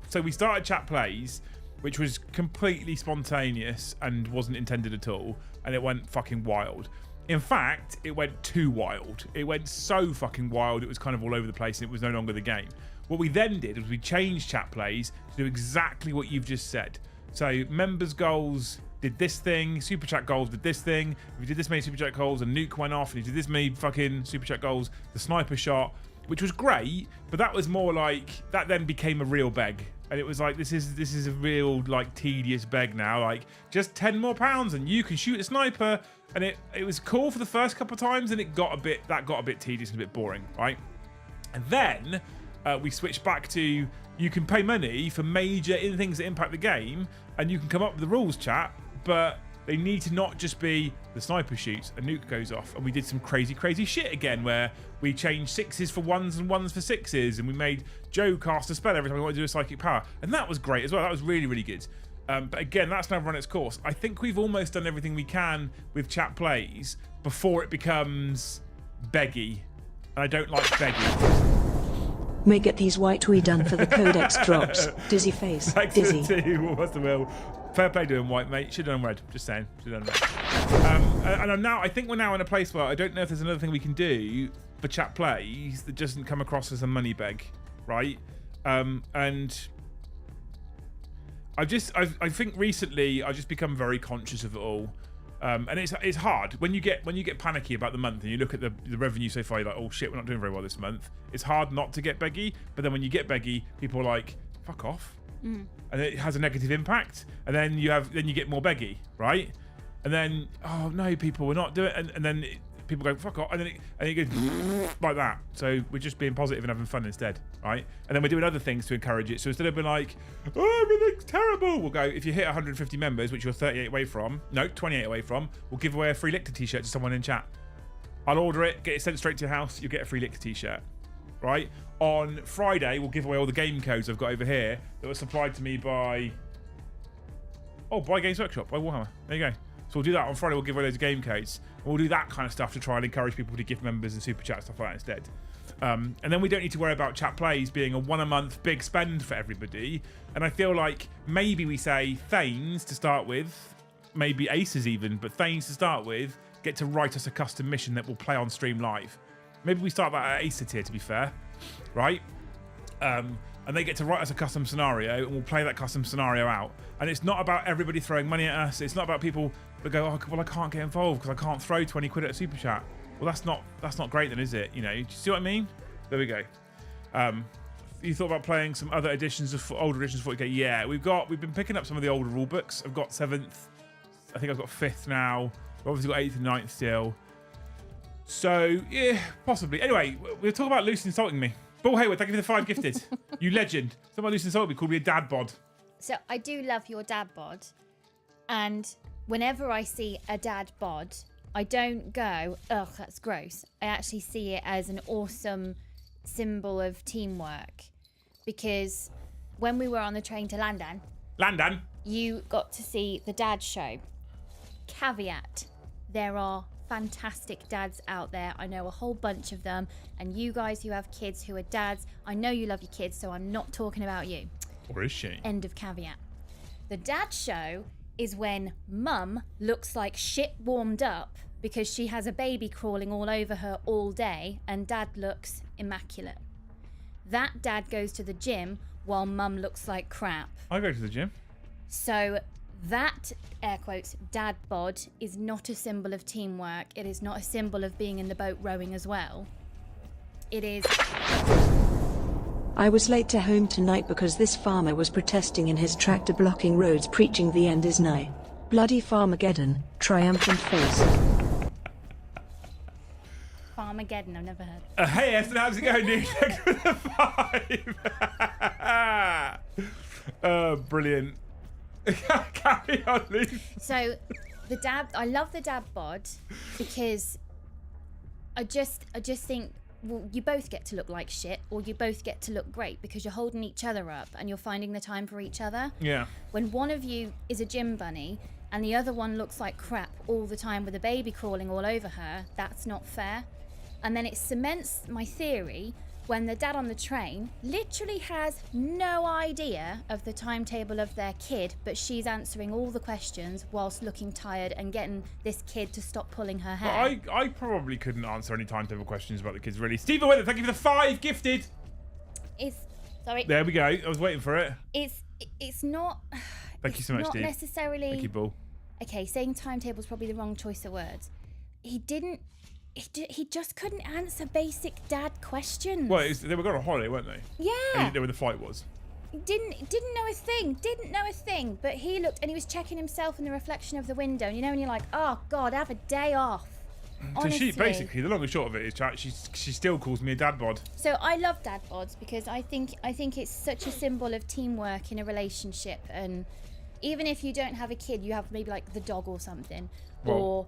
So we started chat plays, which was completely spontaneous and wasn't intended at all, and it went fucking wild. In fact, it went too wild. It went so fucking wild, it was kind of all over the place and it was no longer the game. What we then did was we changed chat plays to do exactly what you've just said. So members goals did this thing, super chat goals did this thing. If you did this many super chat goals, a nuke went off, and if you did this many fucking super chat goals, the sniper shot, which was great, but that was more like, that then became a real beg. And it was like, this is a real, like, tedious beg now. Like, just 10 more pounds and you can shoot a sniper. And it was cool for the first couple of times, and that got a bit tedious and a bit boring, right? And then we switched back to, you can pay money for major things that impact the game, and you can come up with the rules, chat, but they need to not just be the sniper shoots, a nuke goes off, and we did some crazy shit again where we changed 6s for 1s and 1s for 6s, and we made Joe cast a spell every time we wanted to do a psychic power, and that was great as well. That was really good. But again, that's now run its course. I think we've almost done everything we can with chat plays before it becomes beggy. And I don't like beggy. May get these white we done for the codex drops. Dizzy face. Back Dizzy. to the two. What's the will? Fair play doing white, mate. Should have done red. Just saying. Should have done red. And I think we're now in a place where I don't know if there's another thing we can do for chat plays that doesn't come across as a money beg, right? And I think recently I've just become very conscious of it all. And it's hard when you get panicky about the month and you look at the revenue so far, you're like, oh shit, we're not doing very well this month. It's hard not to get beggy, but then when you get beggy, people are like, fuck off, and it has a negative impact. And then you get more beggy, right? And then oh no, people, we're not doing it, and then people go fuck off, and then it goes like that. So we're just being positive and having fun instead, right? And then we're doing other things to encourage it. So instead of being like, oh, everything's terrible, we'll go, if you hit 150 members, which you're 28 away from, no, 28 away from, we'll give away a free Lictor t-shirt to someone in chat. I'll order it, get it sent straight to your house, you'll get a free Lictor t-shirt, right? On Friday, we'll give away all the game codes I've got over here that were supplied to me by Games Workshop, by Warhammer. There you go. So we'll do that on Friday. We'll give away loads of game codes. We'll do that kind of stuff to try and encourage people to gift members and super chat stuff like that instead. And then we don't need to worry about chat plays being a one-a-month big spend for everybody. And I feel like maybe we say Thanes to start with, maybe Aces even, but Thanes to start with, get to write us a custom mission that we'll play on stream live. Maybe we start that at Acer tier, to be fair, right? And they get to write us a custom scenario, and we'll play that custom scenario out. And it's not about everybody throwing money at us. It's not about people that go, oh, well, I can't get involved because I can't throw 20 quid at a super chat. Well, that's not great then, is it? You know, do you see what I mean? There we go. You thought about playing some other editions of older editions of 40k? Yeah, we've been picking up some of the older rule books. I've got 7th. I think I've got 5th now. I've obviously got 8th and 9th still. So, yeah, possibly. Anyway, we'll talk about Lucy insulting me. Paul Hayward, thank you for the 5 gifted. You legend. Someone Lucy insulted me, called me a dad bod. So I do love your dad bod. And whenever I see a dad bod, I don't go, ugh, that's gross. I actually see it as an awesome symbol of teamwork. Because when we were on the train to London, you got to see the dad show. Caveat, there are fantastic dads out there. I know a whole bunch of them. And you guys who have kids who are dads, I know you love your kids, so I'm not talking about you. Or is she? End of caveat. The dad show is when mum looks like shit warmed up because she has a baby crawling all over her all day and dad looks immaculate. That dad goes to the gym while mum looks like crap. I go to the gym. So that, air quotes, dad bod is not a symbol of teamwork. It is not a symbol of being in the boat rowing as well. It is... I was late to home tonight because this farmer was protesting in his tractor blocking roads preaching the end is nigh. Bloody Farmageddon, triumphant face. Farmageddon, I've never heard. Hey Esther, how's it going, dude? Thanks for the 5. Brilliant. Carry on, Luke. So I love the dad bod because I just think, well, you both get to look like shit or you both get to look great because you're holding each other up and you're finding the time for each other. Yeah. When one of you is a gym bunny and the other one looks like crap all the time with a baby crawling all over her, that's not fair. And then it cements my theory when the dad on the train literally has no idea of the timetable of their kid, but she's answering all the questions whilst looking tired and getting this kid to stop pulling her hair. Well, I probably couldn't answer any timetable questions about the kids, really. Stephen Weather, thank you for the 5 gifted. Sorry. There we go. I was waiting for it. It's not... Thank you so much, not Steve. necessarily... Thank you, Bull. Okay, saying timetable is probably the wrong choice of words. He just couldn't answer basic dad questions. Well, they were going on holiday, weren't they? Yeah. And he didn't know where the flight was. Didn't know a thing. But he looked and he was checking himself in the reflection of the window. And you know when you're like, oh God, have a day off. Honestly. So basically, the long and short of it is, chat, she still calls me a dad bod. So I love dad bods because I think it's such a symbol of teamwork in a relationship. And even if you don't have a kid, you have maybe like the dog or something, or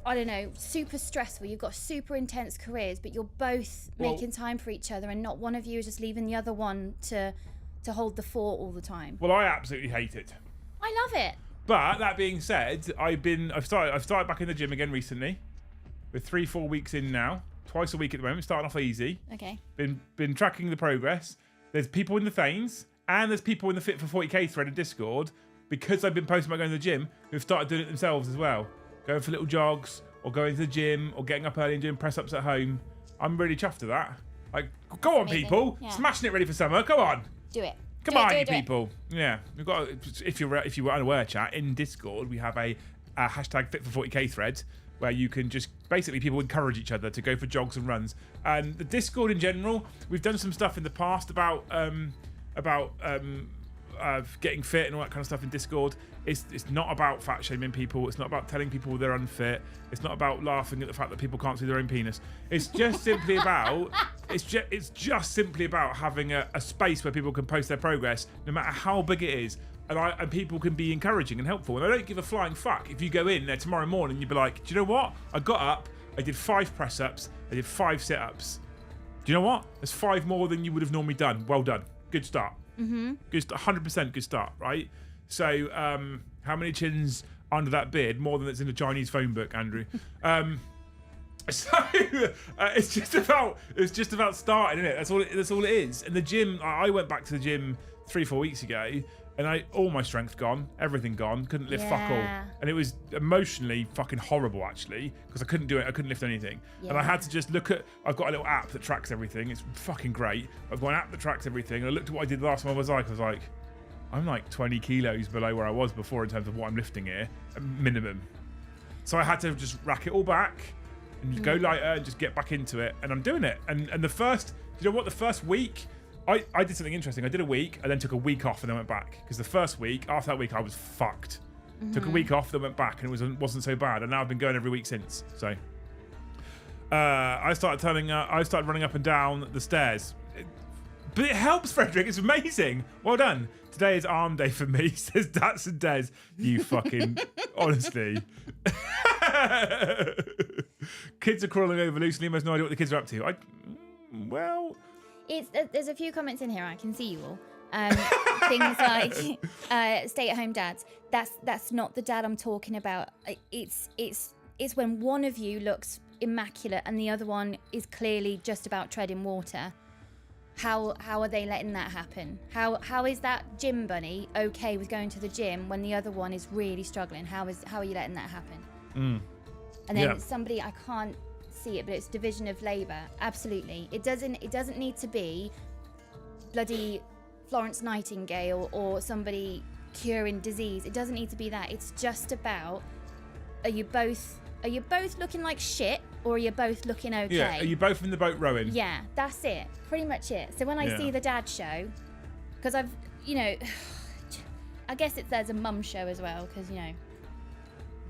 I don't know, super stressful. You've got super intense careers, but you're both making time for each other, and not one of you is just leaving the other one to hold the fort all the time. Well, I absolutely hate it. I love it. But that being said, I've started back in the gym again recently. We're 3-4 weeks in now. Twice a week at the moment. Starting off easy. Okay. Been tracking the progress. There's people in the Thanes and there's people in the Fit for 40k thread in Discord, because I've been posting about going to the gym, who've started doing it themselves as well. Going for little jogs or going to the gym or getting up early and doing press ups at home. I'm really chuffed with that. Like, go on, amazing. people. Yeah. Smashing it ready for summer. Go on. Do it. Come on, you people. Yeah. We've got, if you were unaware, chat, in Discord, we have a hashtag Fit for 40k thread where you can just, basically people encourage each other to go for jogs and runs. And the Discord in general, we've done some stuff in the past about getting fit and all that kind of stuff in Discord. It's not about fat shaming people. It's not about telling people they're unfit. It's not about laughing at the fact that people can't see their own penis. It's just simply about it's just simply about having a space where people can post their progress, no matter how big it is, and people can be encouraging and helpful. And I don't give a flying fuck if you go in there tomorrow morning and you'd be like, do you know what? I got up, I did 5 press ups, I did 5 sit ups. Do you know what? That's 5 more than you would have normally done. Well done. Good start. Mm-hmm. Good, 100% good start, right? So, how many chins under that beard? More than it's in the Chinese phone book, Andrew. It's just about starting, isn't it? That's all it is. And the gym, I went back to the gym 3-4 weeks ago, and all my strength gone, everything gone, couldn't lift fuck all. And it was emotionally fucking horrible, actually, because I couldn't do it, I couldn't lift anything. And I had to just look at, I've got a little app that tracks everything, it's fucking great. I've got an app that tracks everything, and I looked at what I did last time I was like, I'm like 20 kilos below where I was before in terms of what I'm lifting here, minimum. So I had to just rack it all back, and just go lighter, and just get back into it, and I'm doing it. And the first, you know what, the first week, I did something interesting. I did a week, and then took a week off, and then went back. Because the first week, after that week, I was fucked. Took a week off, then went back, and it wasn't so bad. And now I've been going every week since. So I started running up and down the stairs. But it helps, Frederick. It's amazing. Well done. Today is arm day for me, says Dats and Des. You fucking, honestly. Kids are crawling over loosely. Almost no idea what the kids are up to. There's a few comments in here. I can see you all. Things like stay-at-home dads. That's not the dad I'm talking about. It's when one of you looks immaculate and the other one is clearly just about treading water. How are they letting that happen? How is that gym bunny okay with going to the gym when the other one is really struggling? How are you letting that happen? And then somebody, I can't see it, but it's division of labour. Absolutely, it doesn't need to be bloody Florence Nightingale or somebody curing disease. It doesn't need to be that. It's just about, are you both looking like shit, or are you both looking okay? Yeah, are you both in the boat rowing? Yeah, that's it. Pretty much it. So when I see the dad show, because I've, I guess there's a mum show as well, because,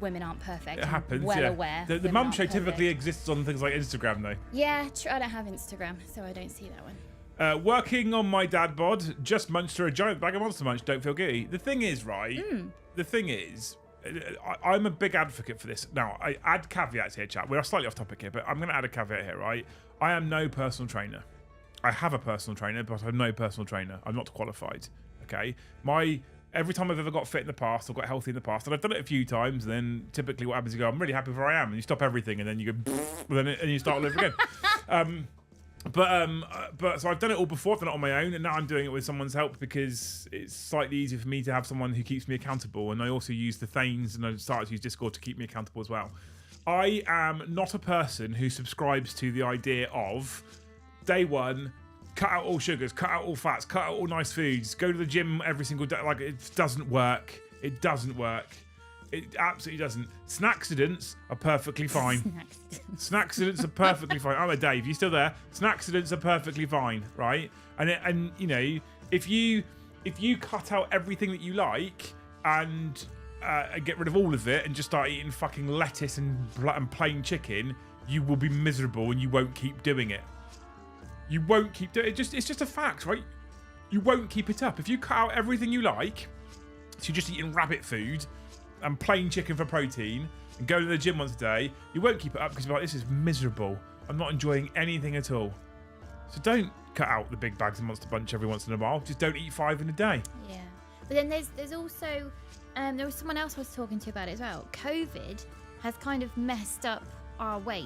women aren't perfect. It happens, well aware. The mum show typically exists on things like Instagram, though. Yeah, I don't have Instagram, so I don't see that one. Working on my dad bod, just munched through a giant bag of Monster Munch, don't feel guilty. The thing is, right? The thing is, I'm a big advocate for this. Now, I add caveats here, chat. We're slightly off topic here, but I'm going to add a caveat here, right? I am no personal trainer. I have a personal trainer, but I'm no personal trainer. I'm not qualified, okay? Every time I've ever got fit in the past or got healthy in the past, and I've done it a few times, and then typically what happens is you go, I'm really happy with where I am, and you stop everything, and then you go, and you start all over again. But so I've done it all before. I've done it on my own, and now I'm doing it with someone's help because it's slightly easier for me to have someone who keeps me accountable. And I also use the Thanes, and I started to use Discord to keep me accountable as well. I am not a person who subscribes to the idea of day one, cut out all sugars, cut out all fats, cut out all nice foods, go to the gym every single day. Like, it doesn't work. It doesn't work. It absolutely doesn't. Snackcidents are perfectly fine. Snackcidents are perfectly fine. Oh, Dave, you still there? Snackcidents are perfectly fine, right? And if you cut out everything that you like and get rid of all of it and just start eating fucking lettuce and plain chicken, you will be miserable and you won't keep doing it. You won't keep doing it. It's just a fact, right? You won't keep it up. If you cut out everything you like, so you're just eating rabbit food and plain chicken for protein and go to the gym once a day, you won't keep it up because you're like, this is miserable. I'm not enjoying anything at all. So don't cut out the big bags of Monster Bunch every once in a while. Just don't eat 5 in a day. Yeah. But then there's also there was someone else I was talking to about it as well. COVID has kind of messed up our weight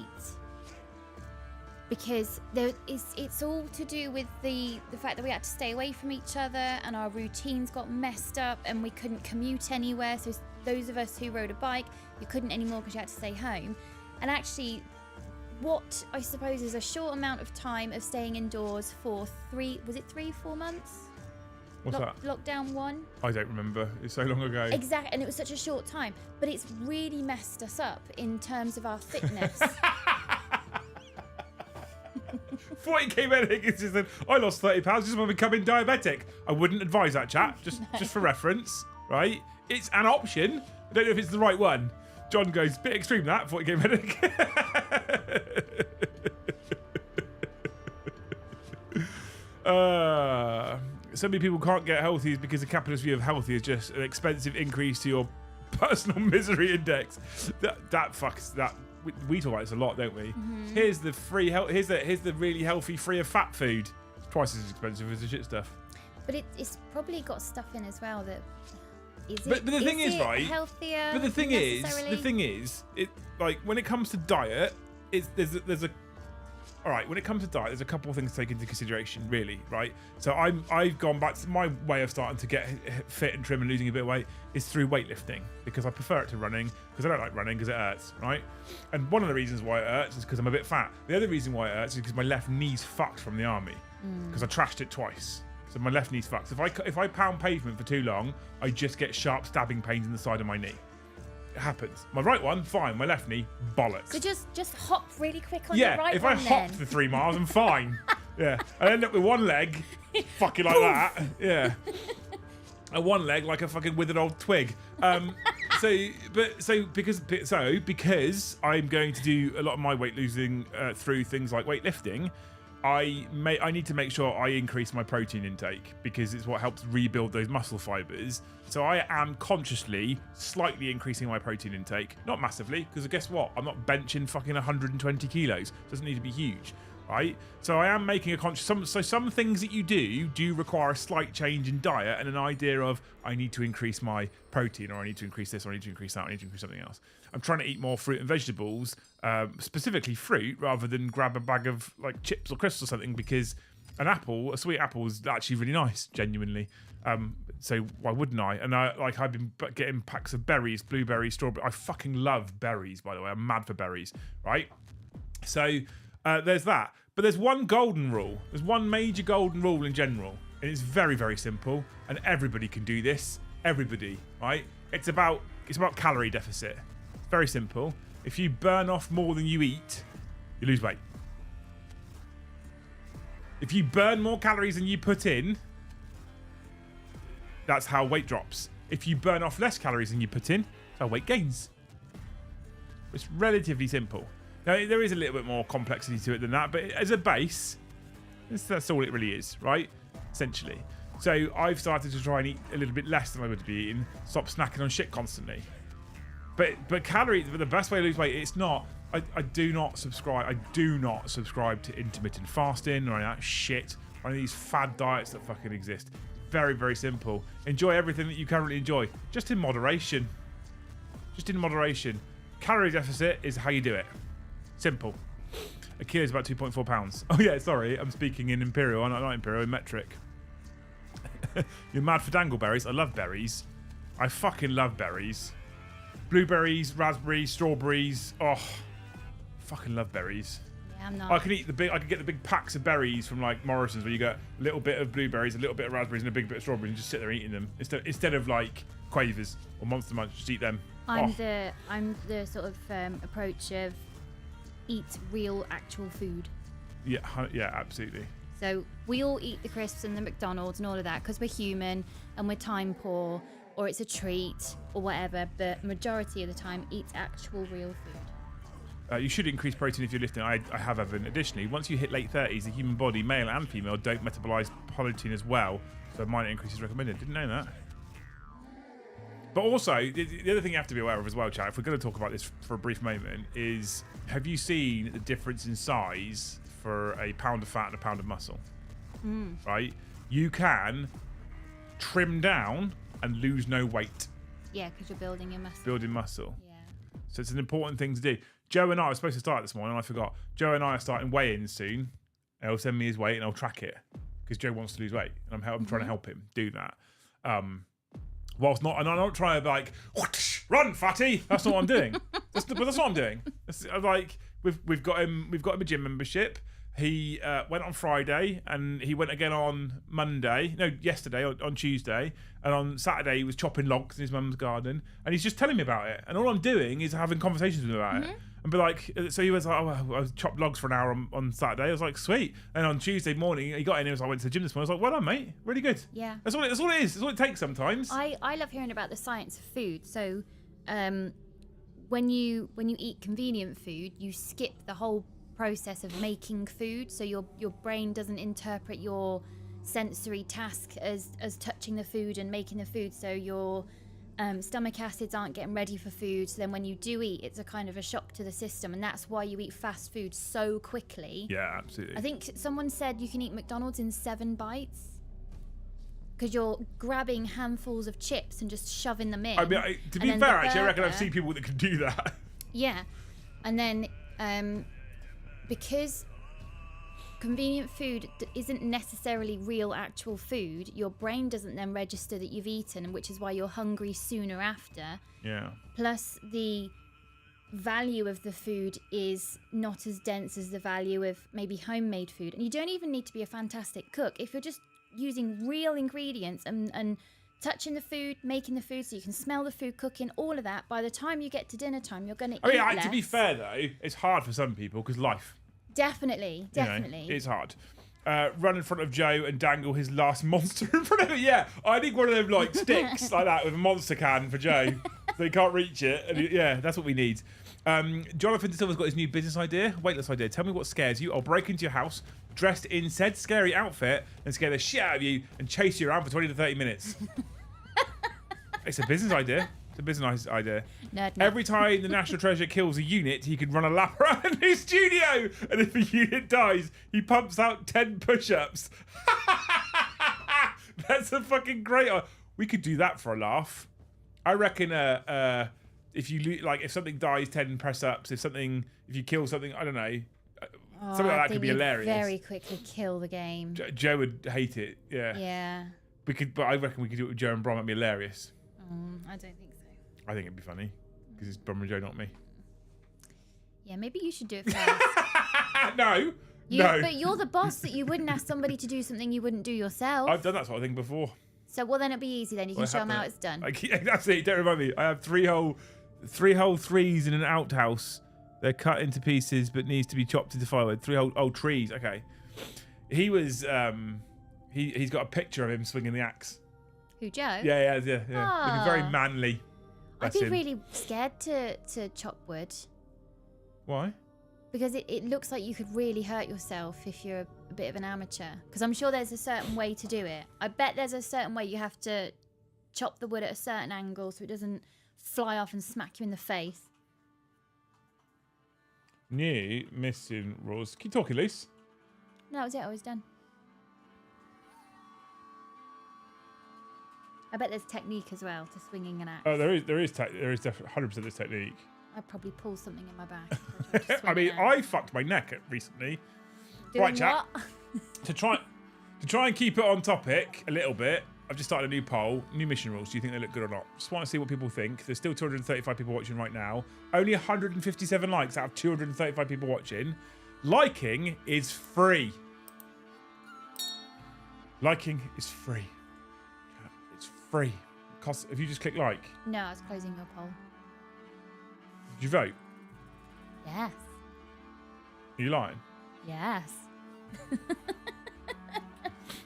because it's all to do with the fact that we had to stay away from each other and our routines got messed up and we couldn't commute anywhere. So those of us who rode a bike, you couldn't anymore because you had to stay home. And actually, what I suppose is a short amount of time of staying indoors for 4 months? What's that? Lockdown 1? I don't remember. It's so long ago. Exactly, and it was such a short time. But it's really messed us up in terms of our fitness. 40k medic is just I lost 30 pounds just by becoming diabetic. I wouldn't advise that, chat. Just for reference, right? It's an option. I don't know if it's the right one. John goes, bit extreme that, 40k medic. So many people can't get healthy is because the capitalist view of healthy is just an expensive increase to your personal misery index. That fucks that. We talk about this a lot, don't we? Mm-hmm. Here's the free health. Here's the really healthy, free of fat food. It's twice as expensive as the shit stuff. But it's probably got stuff in as well that. But the thing is, right? Healthier. But the thing is, it like when it comes to diet, there's a all right. When it comes to diet, there's a couple of things to take into consideration, really, right? So I've gone back to my way of starting to get fit and trim and losing a bit of weight is through weightlifting because I prefer it to running because I don't like running because it hurts, right? And one of the reasons why it hurts is because I'm a bit fat. The other reason why it hurts is because my left knee's fucked from the army because I trashed it twice. So my left knee's fucked. If I pound pavement for too long, I just get sharp stabbing pains in the side of my knee. It happens. My right one, fine. My left knee, bollocks. So just hop really quick on your right one. Yeah, if I hopped for 3 miles, I'm fine. Yeah, I end up with one leg, fucking like that. Yeah, and one leg like a fucking withered old twig. Because I'm going to do a lot of my weight losing through things like weightlifting. I need to make sure I increase my protein intake because it's what helps rebuild those muscle fibers. So I am consciously slightly increasing my protein intake. Not massively, because guess what? I'm not benching fucking 120 kilos. It doesn't need to be huge, right? So I am making a conscious... Some things that you do require a slight change in diet and an idea of I need to increase my protein or I need to increase this or I need to increase that or I need to increase something else. I'm trying to eat more fruit and vegetables, specifically fruit, rather than grab a bag of like chips or crisps or something because a sweet apple is actually really nice, genuinely. So why wouldn't I? And I've been getting packs of berries, blueberries, strawberry. I fucking love berries, by the way. I'm mad for berries, right? So there's that. But there's one golden rule. There's one major golden rule in general. And it's very, very simple. And everybody can do this. Everybody, right? It's about calorie deficit. It's very simple. If you burn off more than you eat, you lose weight. If you burn more calories than you put in, that's how weight drops. If you burn off less calories than you put in, that's how weight gains. It's relatively simple. Now, there is a little bit more complexity to it than that, but as a base, that's all it really is, right? Essentially. So I've started to try and eat a little bit less than I would be eating, stop snacking on shit constantly. But calories, the best way to lose weight, it's not. I do not subscribe to intermittent fasting or any of that shit, or any of these fad diets that fucking exist. Very, very simple. Enjoy everything that you currently enjoy, just in moderation. Just in moderation. Calorie deficit is how you do it. Simple. A kilo is about 2.4 pounds. Oh yeah, sorry, I'm speaking in imperial, not imperial, in metric. You're mad for dangleberries. I love berries. I fucking love berries. Blueberries, raspberries, strawberries. Oh, fucking love berries. Yeah, I'm not. I can get the big packs of berries from like Morrison's where you get a little bit of blueberries, a little bit of raspberries, and a big bit of strawberries, and just sit there eating them instead of like Quavers or Monster Munch. Just eat them. I'm the sort of approach of eat real actual food. Yeah, absolutely. So we all eat the crisps and the McDonald's and all of that because we're human and we're time poor, or it's a treat or whatever, but majority of the time eats actual real food. You should increase protein if you're lifting. I have, Evan. Additionally, once you hit late 30s, the human body, male and female, don't metabolize protein as well, so minor increase is recommended. Didn't know that. But also, the other thing you have to be aware of as well, chat, if we're going to talk about this for a brief moment, is have you seen the difference in size for a pound of fat and a pound of muscle? Right? You can trim down and lose no weight. Yeah, because you're building your muscle. Building muscle. Yeah. So it's an important thing to do. Joe and I were supposed to start this morning, and I forgot. Joe and I are starting weigh-ins soon. He'll send me his weight, and I'll track it because Joe wants to lose weight, and I'm trying to help him do that. Whilst not, and I'm not trying to like run, fatty. That's not what I'm doing. But that's what I'm doing. Like we've got him a gym membership. He went on Friday, and he went again on Monday. No, yesterday on Tuesday, and on Saturday he was chopping logs in his mum's garden, and he's just telling me about it. And all I'm doing is having conversations with him about it. And be like, so he was like, oh, I chopped logs for an hour on Saturday. I was like, sweet. And on Tuesday morning, he got in and was like, I went to the gym this morning. I was like, well done, mate. Really good. Yeah. That's all it is. That's all it takes sometimes. I love hearing about the science of food. So when you eat convenient food, you skip the whole process of making food. So your brain doesn't interpret your sensory task as touching the food and making the food. So your stomach acids aren't getting ready for food, so then when you do eat, it's a kind of a shock to the system, and that's why you eat fast food so quickly. Yeah, absolutely. I think someone said you can eat McDonald's in 7 bites because you're grabbing handfuls of chips and just shoving them in. I mean, to be fair, actually, I reckon I've seen people that can do that. Yeah, and then because convenient food isn't necessarily real actual food, your brain doesn't then register that you've eaten, which is why you're hungry sooner after. Yeah. Plus the value of the food is not as dense as the value of maybe homemade food. And you don't even need to be a fantastic cook. If you're just using real ingredients and touching the food, making the food so you can smell the food cooking, all of that, by the time you get to dinner time, you're going to eat less. To be fair, though, it's hard for some people because life. Definitely. You know, it's hard. Run in front of Joe and dangle his last monster in front of it. Yeah, I think one of them like sticks like that with a monster can for Joe, so he can't reach it. And yeah, that's what we need. Jonathan Silver's got his new business idea, weightless idea. Tell me what scares you. I'll break into your house dressed in said scary outfit and scare the shit out of you and chase you around for 20 to 30 minutes. It's a business idea. It's a business idea. No. Every time the National Treasure kills a unit, he can run a lap around his studio. And if a unit dies, he pumps out 10 push-ups. That's a fucking great... We could do that for a laugh. I reckon if something dies, 10 press-ups. If you kill something, I don't know. Something like that could be hilarious. Very quickly kill the game. Joe would hate it. Yeah. Yeah. But I reckon we could do it with Joe and Brom. It'd be hilarious. I don't think so. I think it'd be funny because it's Brom and Joe, not me. Yeah, maybe you should do it first. No. But you're the boss, that you wouldn't ask somebody to do something you wouldn't do yourself. I've done that sort of thing before. So, well, then it'd be easy then. You can show them how it's done. That's it. Don't remind me. I have three whole threes in an outhouse. They're cut into pieces but needs to be chopped into firewood. 3 whole old trees. Okay. He was... He's got a picture of him swinging the axe. Who, Joe? Yeah. Looking very manly. I'd be really scared to chop wood. Why? Because it looks like you could really hurt yourself if you're a bit of an amateur. Because I'm sure there's a certain way to do it. I bet there's a certain way you have to chop the wood at a certain angle so it doesn't fly off and smack you in the face. New missing rules. Keep talking, Luce. No, that was it. I was done. I bet there's technique as well to swinging an axe. Oh, there is definitely 100% there's technique. I'd probably pull something in my back. I mean, I fucked my neck recently. Doing right, chat. what? to try and keep it on topic a little bit, I've just started a new poll. New mission rules. Do you think they look good or not? Just want to see what people think. There's still 235 people watching right now. Only 157 likes out of 235 people watching. Liking is free. Liking is free. It's free. If you just click like. No, I was closing your poll. Did you vote? Yes. Are you lying? Yes.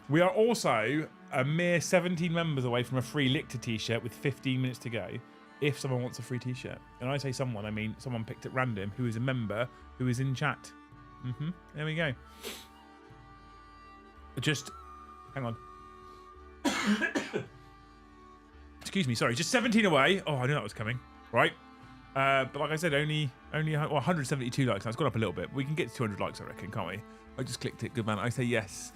We are also a mere 17 members away from a free Lictor t-shirt with 15 minutes to go if someone wants a free t-shirt. And I say someone, I mean someone picked at random who is a member who is in chat. There we go. Just hang on. Excuse me, sorry. Just 17 away. Oh, I knew that was coming. Right. But like I said, only 172 likes. Now it's gone up a little bit. We can get to 200 likes, I reckon, can't we? I just clicked it. Good man. I say yes.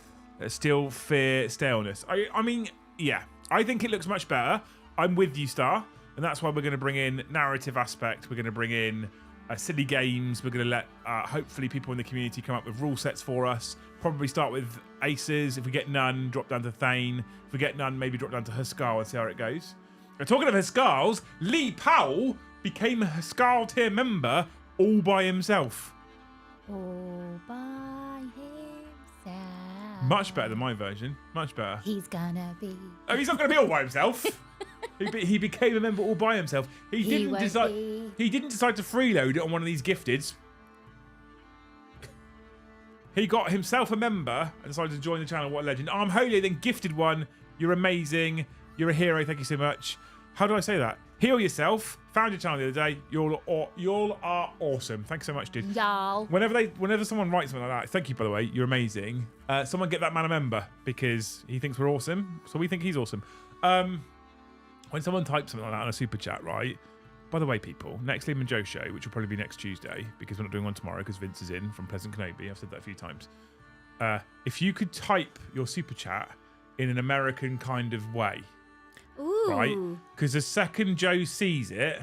Still fear staleness. I mean, yeah. I think it looks much better. I'm with you, Star. And that's why we're going to bring in narrative aspect. We're going to bring in silly games. We're going to let, hopefully, people in the community come up with rule sets for us. Probably start with aces. If we get none, drop down to Thane. If we get none, maybe drop down to Huskal and see how it goes. And talking of Huskals, Lee Powell became a Huskal tier member all by himself. All by himself. Much better than my version. Much better. He's gonna be. Oh, he's not going to be all by himself. He became a member all by himself. He didn't decide to freeload it on one of these gifteds. He got himself a member and decided to join the channel. What a legend. I'm Holy, then gifted one. You're amazing. You're a hero. Thank you so much. How do I say that? Heal yourself. Found your channel the other day. Y'all are awesome. Thanks so much, dude. Y'all. Whenever someone writes something like that, thank you, by the way. You're amazing. Someone get that man a member because he thinks we're awesome. So we think he's awesome. When someone types something like that on a super chat, right? By the way, people, next Liam and Joe show, which will probably be next Tuesday because we're not doing one tomorrow because Vince is in from Pleasant Kenobi. I've said that a few times. If you could type your super chat in an American kind of way, Ooh. right? Because the second Joe sees it,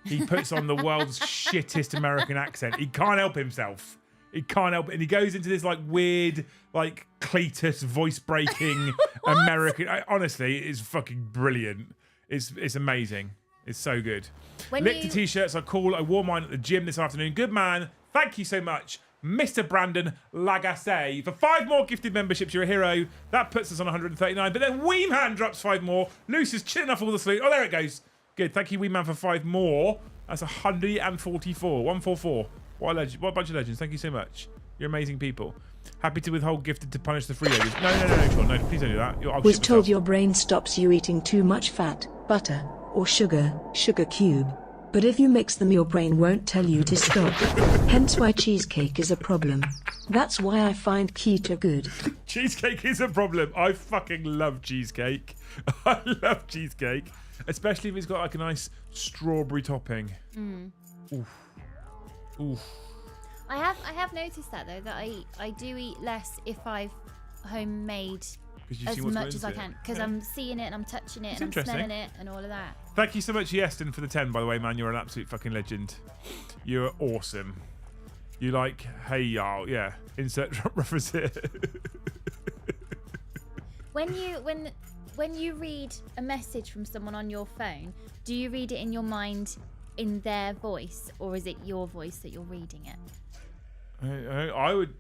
he puts on the world's shittest American accent. He can't help himself. He can't help it. And he goes into this like weird, like Cletus voice breaking American. Honestly, it's fucking brilliant. It's amazing. It's so good. Licked the t-shirts are cool. I wore mine at the gym this afternoon. Good man. Thank you so much, Mr. Brandon Lagasse. For 5 more gifted memberships, you're a hero. That puts us on 139. But then Weeman drops 5 more. Luce is chilling off all the sleep. Oh, there it goes. Good. Thank you, Weeman, for 5 more. That's 144. 144. What a bunch of legends. Thank you so much. You're amazing people. Happy to withhold gifted to punish the freeloaders. No, Sean. No, please don't do that. I'll Was shit told myself. your brain stops you eating too much fat, butter, or sugar cube. But if you mix them, your brain won't tell you to stop. Hence why cheesecake is a problem. That's why I find keto good. Cheesecake is a problem. I fucking love cheesecake. I love cheesecake. Especially if it's got like a nice strawberry topping. Oof. Oof. I have noticed that though, that I do eat less if I've homemade as much as I can, because I'm seeing it and I'm touching it and I'm smelling it and all of that. Thank you so much, Yeston, for the 10, by the way, man. You're an absolute fucking legend. You're awesome. You like, hey y'all, yeah. Insert reference here. When you read a message from someone on your phone, do you read it in your mind in their voice, or is it your voice that you're reading it? I would.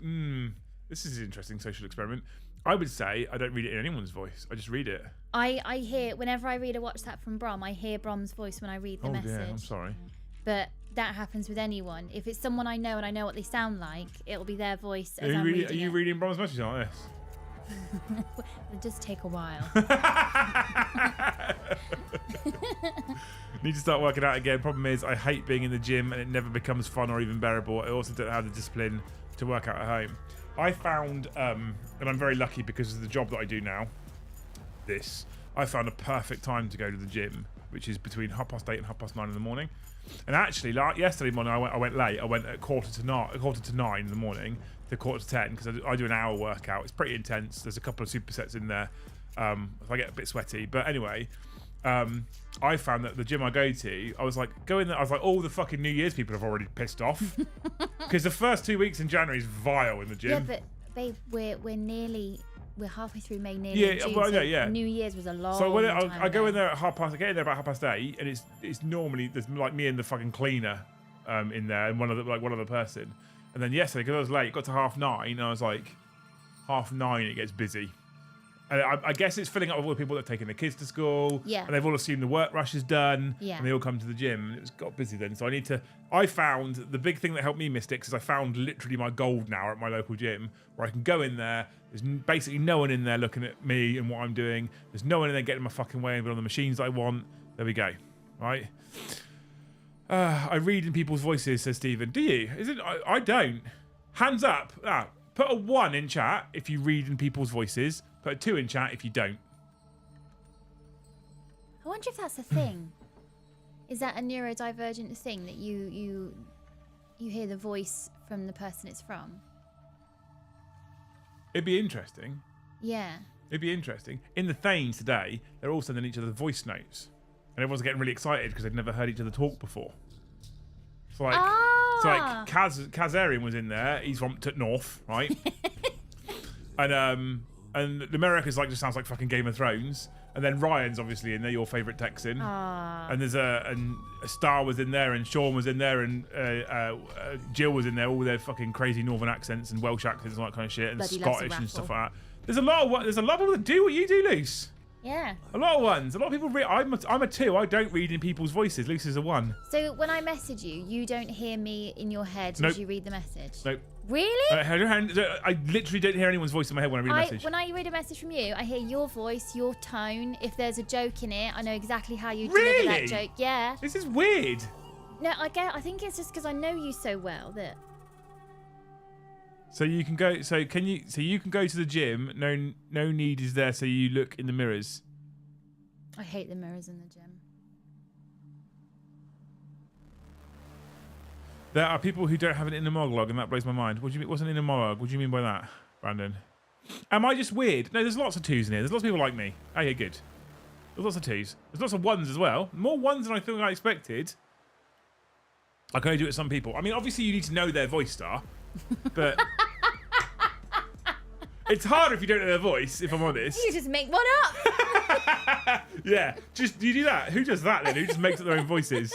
This is an interesting social experiment. I would say I don't read it in anyone's voice. I just read it. I hear, whenever I read a WhatsApp from Brom, I hear Brom's voice when I read the message. Oh, yeah, I'm sorry. But that happens with anyone. If it's someone I know and I know what they sound like, it'll be their voice as Are I'm reading Are you it. reading Brom's message like this? It does take a while. Need to start working out again. Problem is, I hate being in the gym and it never becomes fun or even bearable. I also don't have the discipline to work out at home. I found, and I'm very lucky because of the job that I do now, I found a perfect time to go to the gym, which is between 8:30 and 9:30 in the morning. And actually, like yesterday morning, I went late. I went at quarter to 9 in the morning to 10:15 because I do an hour workout. It's pretty intense. There's a couple of supersets in there. So I get a bit sweaty. But anyway, I found that the gym I go to, I was like, all the fucking New Year's people have already pissed off. Because the first 2 weeks in January is vile in the gym. Yeah, but babe, we're halfway through May, nearly June, well, so yeah. New Year's was a long So when time I go ago. in there at I get in there about 8:30, and it's normally there's like me and the fucking cleaner in there, and one other person. And then yesterday, because I was late, it got to 9:30, and I was like, 9:30 it gets busy. And I guess it's filling up with all the people that are taking their kids to school. Yeah. And they've all assumed the work rush is done. Yeah. And they all come to the gym. And it's got busy then. So I found the big thing that helped me, Mystics, is I found literally my gold now at my local gym where I can go in there. There's basically no one in there looking at me and what I'm doing. There's no one in there getting my fucking way on the machines that I want. There we go. Right? I read in people's voices, says Stephen. Do you? Is it? I don't. Hands up. Put a 1 in chat if you read in people's voices. Put a 2 in chat if you don't. I wonder if that's a thing. Is that a neurodivergent thing that you hear the voice from the person it's from? It'd be interesting. Yeah. It'd be interesting. In the Thanes today, they're all sending each other voice notes. And everyone's getting really excited because they'd never heard each other talk before. So like Kazarian was in there. He's from North, right? and America's like just sounds like fucking Game of Thrones. And then Ryan's obviously in there, your favourite Texan. And there's a Star was in there, and Sean was in there, and Jill was in there. All their fucking crazy Northern accents and Welsh accents and all that kind of shit, and Bloody Scottish and stuff like that. There's a lot of people that do what you do, Luce. Yeah. A lot of ones. A lot of people read. I'm a 2. I don't read in people's voices. Luce is a 1. So when I message you, you don't hear me in your head Nope. as you read the message? Nope. Really? I literally don't hear anyone's voice in my head when I read a message. When I read a message from you, I hear your voice, your tone. If there's a joke in it, I know exactly how you deliver that joke. Yeah. This is weird. No, I think it's just because I know you so well that. So you can go. So you can go to the gym. No need is there. So you look in the mirrors. I hate the mirrors in the gym. There are people who don't have an inner monologue, and that blows my mind. What do you mean? What's an inner monologue? What do you mean by that, Brandon? Am I just weird? No, there's lots of 2s in here. There's lots of people like me. Oh yeah, good. There's lots of 2s. There's lots of 1s as well. More 1s than I think I expected. I can only do it to some people. I mean, obviously you need to know their voice, Star, but it's harder if you don't know their voice. If I'm honest. You just make one up. Yeah, just you do that. Who does that then? Who just makes up their own voices?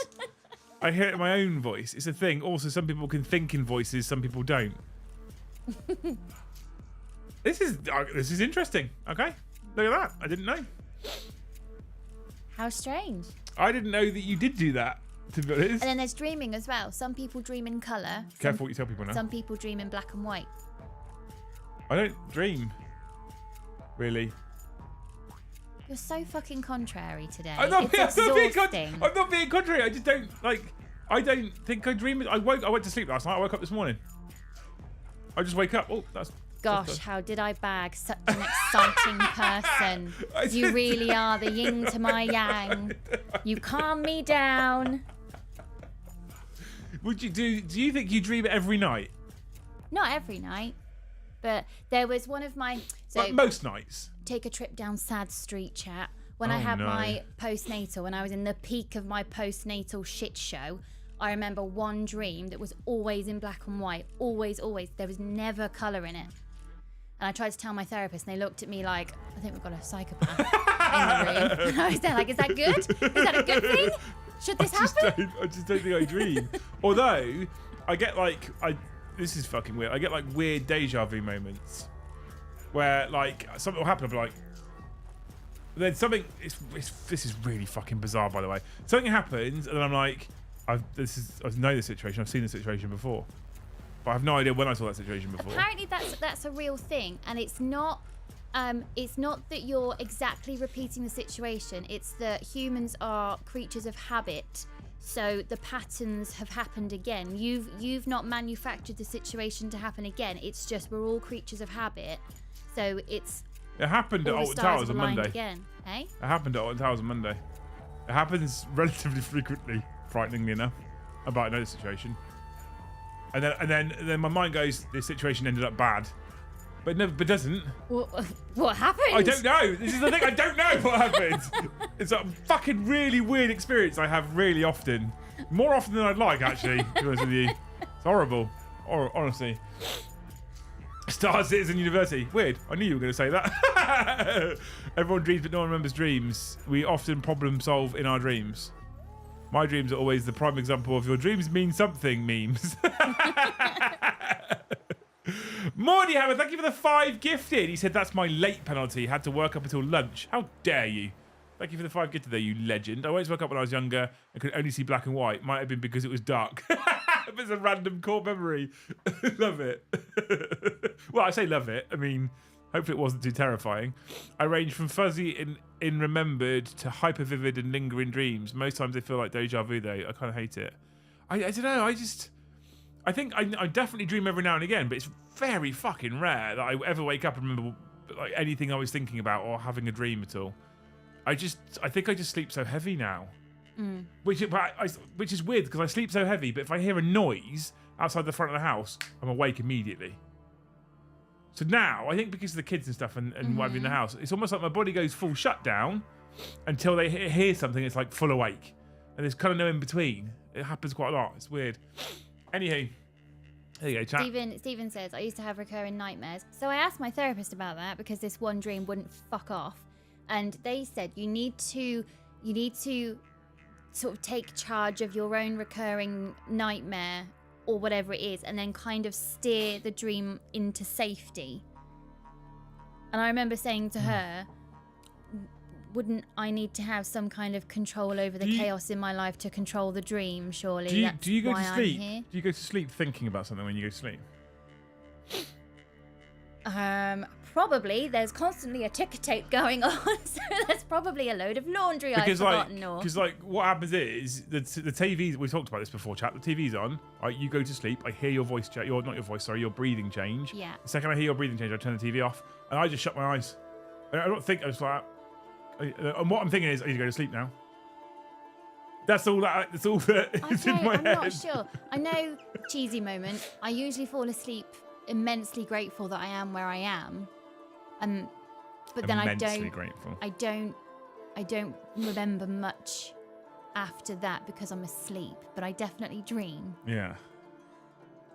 I hear it in my own voice. It's a thing. Also, some people can think in voices, some people don't. This is interesting. Okay, look at that. I didn't know. How strange. I didn't know that you did do that, to be honest. And then there's dreaming as well. Some people dream in colour. Careful what you tell people now. Some people dream in black and white. I don't dream. Really. You're so fucking contrary today. I'm not exhausting. I'm not being contrary. I just don't I don't think I dream. I went to sleep last night. I woke up this morning. I just wake up. Oh, that's. Gosh, how did I bag such an exciting person? You really are the yin to my yang. You calm me down. Do you think you dream every night? Not every night, but there was one of my. So like most nights. Take a trip down Sad Street, chat. When I had my postnatal, when I was in the peak of my postnatal shit show, I remember one dream that was always in black and white. Always, always. There was never colour in it. And I tried to tell my therapist, and they looked at me like, I think we've got a psychopath in the room. And I was there like, is that good? Is that a good thing? Should this happen? I just don't think I dream. Although, I get this is fucking weird. I get like weird deja vu moments where like something will happen. I'll be like, then something. This is really fucking bizarre, by the way. Something happens, and then I'm like, I know this situation. I've seen this situation before, but I have no idea when I saw that situation before. Apparently, that's a real thing, and it's not that you're exactly repeating the situation. It's that humans are creatures of habit. So the patterns have happened again. You've not manufactured the situation to happen again. It's just we're all creatures of habit. So it happened at Alton Towers on Monday. Again, eh? It happened at Alton Towers on Monday. It happens relatively frequently, frighteningly enough, about another situation. And then my mind goes, this situation ended up bad. But it doesn't. What happened? I don't know. This is the thing. I don't know what happened. It's a fucking really weird experience I have really often. More often than I'd like, actually, to be honest with you. It's horrible. Honestly. Star Citizen University. Weird. I knew you were going to say that. Everyone dreams, but no one remembers dreams. We often problem solve in our dreams. My dreams are always the prime example of your dreams mean something memes. Mordy Hammer, thank you for the 5 gifted. He said that's my late penalty. Had to work up until lunch. How dare you? Thank you for the 5 gifted there, you legend. I always woke up when I was younger and could only see black and white. Might have been because it was dark. It's a random core memory. Love it. Well, I say love it. I mean, hopefully it wasn't too terrifying. I range from fuzzy in remembered to hyper vivid and lingering dreams. Most times they feel like deja vu though. I kind of hate it. I don't know. I think I definitely dream every now and again, but it's very fucking rare that I ever wake up and remember like anything I was thinking about or having a dream at all. I think I just sleep so heavy now, which is weird because I sleep so heavy. But if I hear a noise outside the front of the house, I'm awake immediately. So now, I think because of the kids and stuff and whatever in the house, it's almost like my body goes full shutdown until they hear something. It's like full awake, and there's kind of no in between. It happens quite a lot. It's weird. Anywho, there you go, chat. Steven says, I used to have recurring nightmares. So I asked my therapist about that because this one dream wouldn't fuck off. And they said you need to sort of take charge of your own recurring nightmare or whatever it is, and then kind of steer the dream into safety. And I remember saying to her, wouldn't I need to have some kind of control over the chaos in my life to control the dream, surely? Do you go to sleep? I'm here. Do you go to sleep thinking about something when you go to sleep? Probably. There's constantly a ticker tape going on, so there's probably a load of laundry I've forgotten. Because what happens is the TV. We talked about this before, chat. The TV's on. Right, you go to sleep. I hear your voice. Your breathing change. Yeah. The second I hear your breathing change, I turn the TV off and I just shut my eyes. I don't think. I was like, and what I'm thinking is, I need to go to sleep now. That's all that is in my head. I'm not sure. I know, cheesy moment. I usually fall asleep immensely grateful that I am where I am. But then Immensely grateful. I don't remember much after that because I'm asleep, but I definitely dream. Yeah.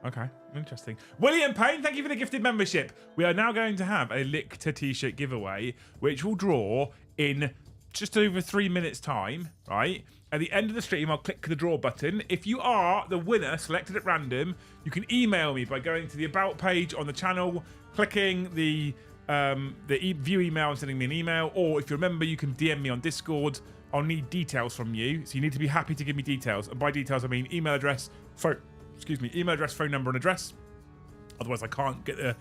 Okay, interesting. William Payne, thank you for the gifted membership. We are now going to have a Lictor t-shirt giveaway, which will draw in just over 3 minutes' time, right? At the end of the stream, I'll click the draw button. If you are the winner selected at random, you can email me by going to the About page on the channel, clicking the view email and sending me an email, or if you remember, you can DM me on Discord. I'll need details from you, so you need to be happy to give me details. And by details, I mean email address, phone number, and address. Otherwise, I can't get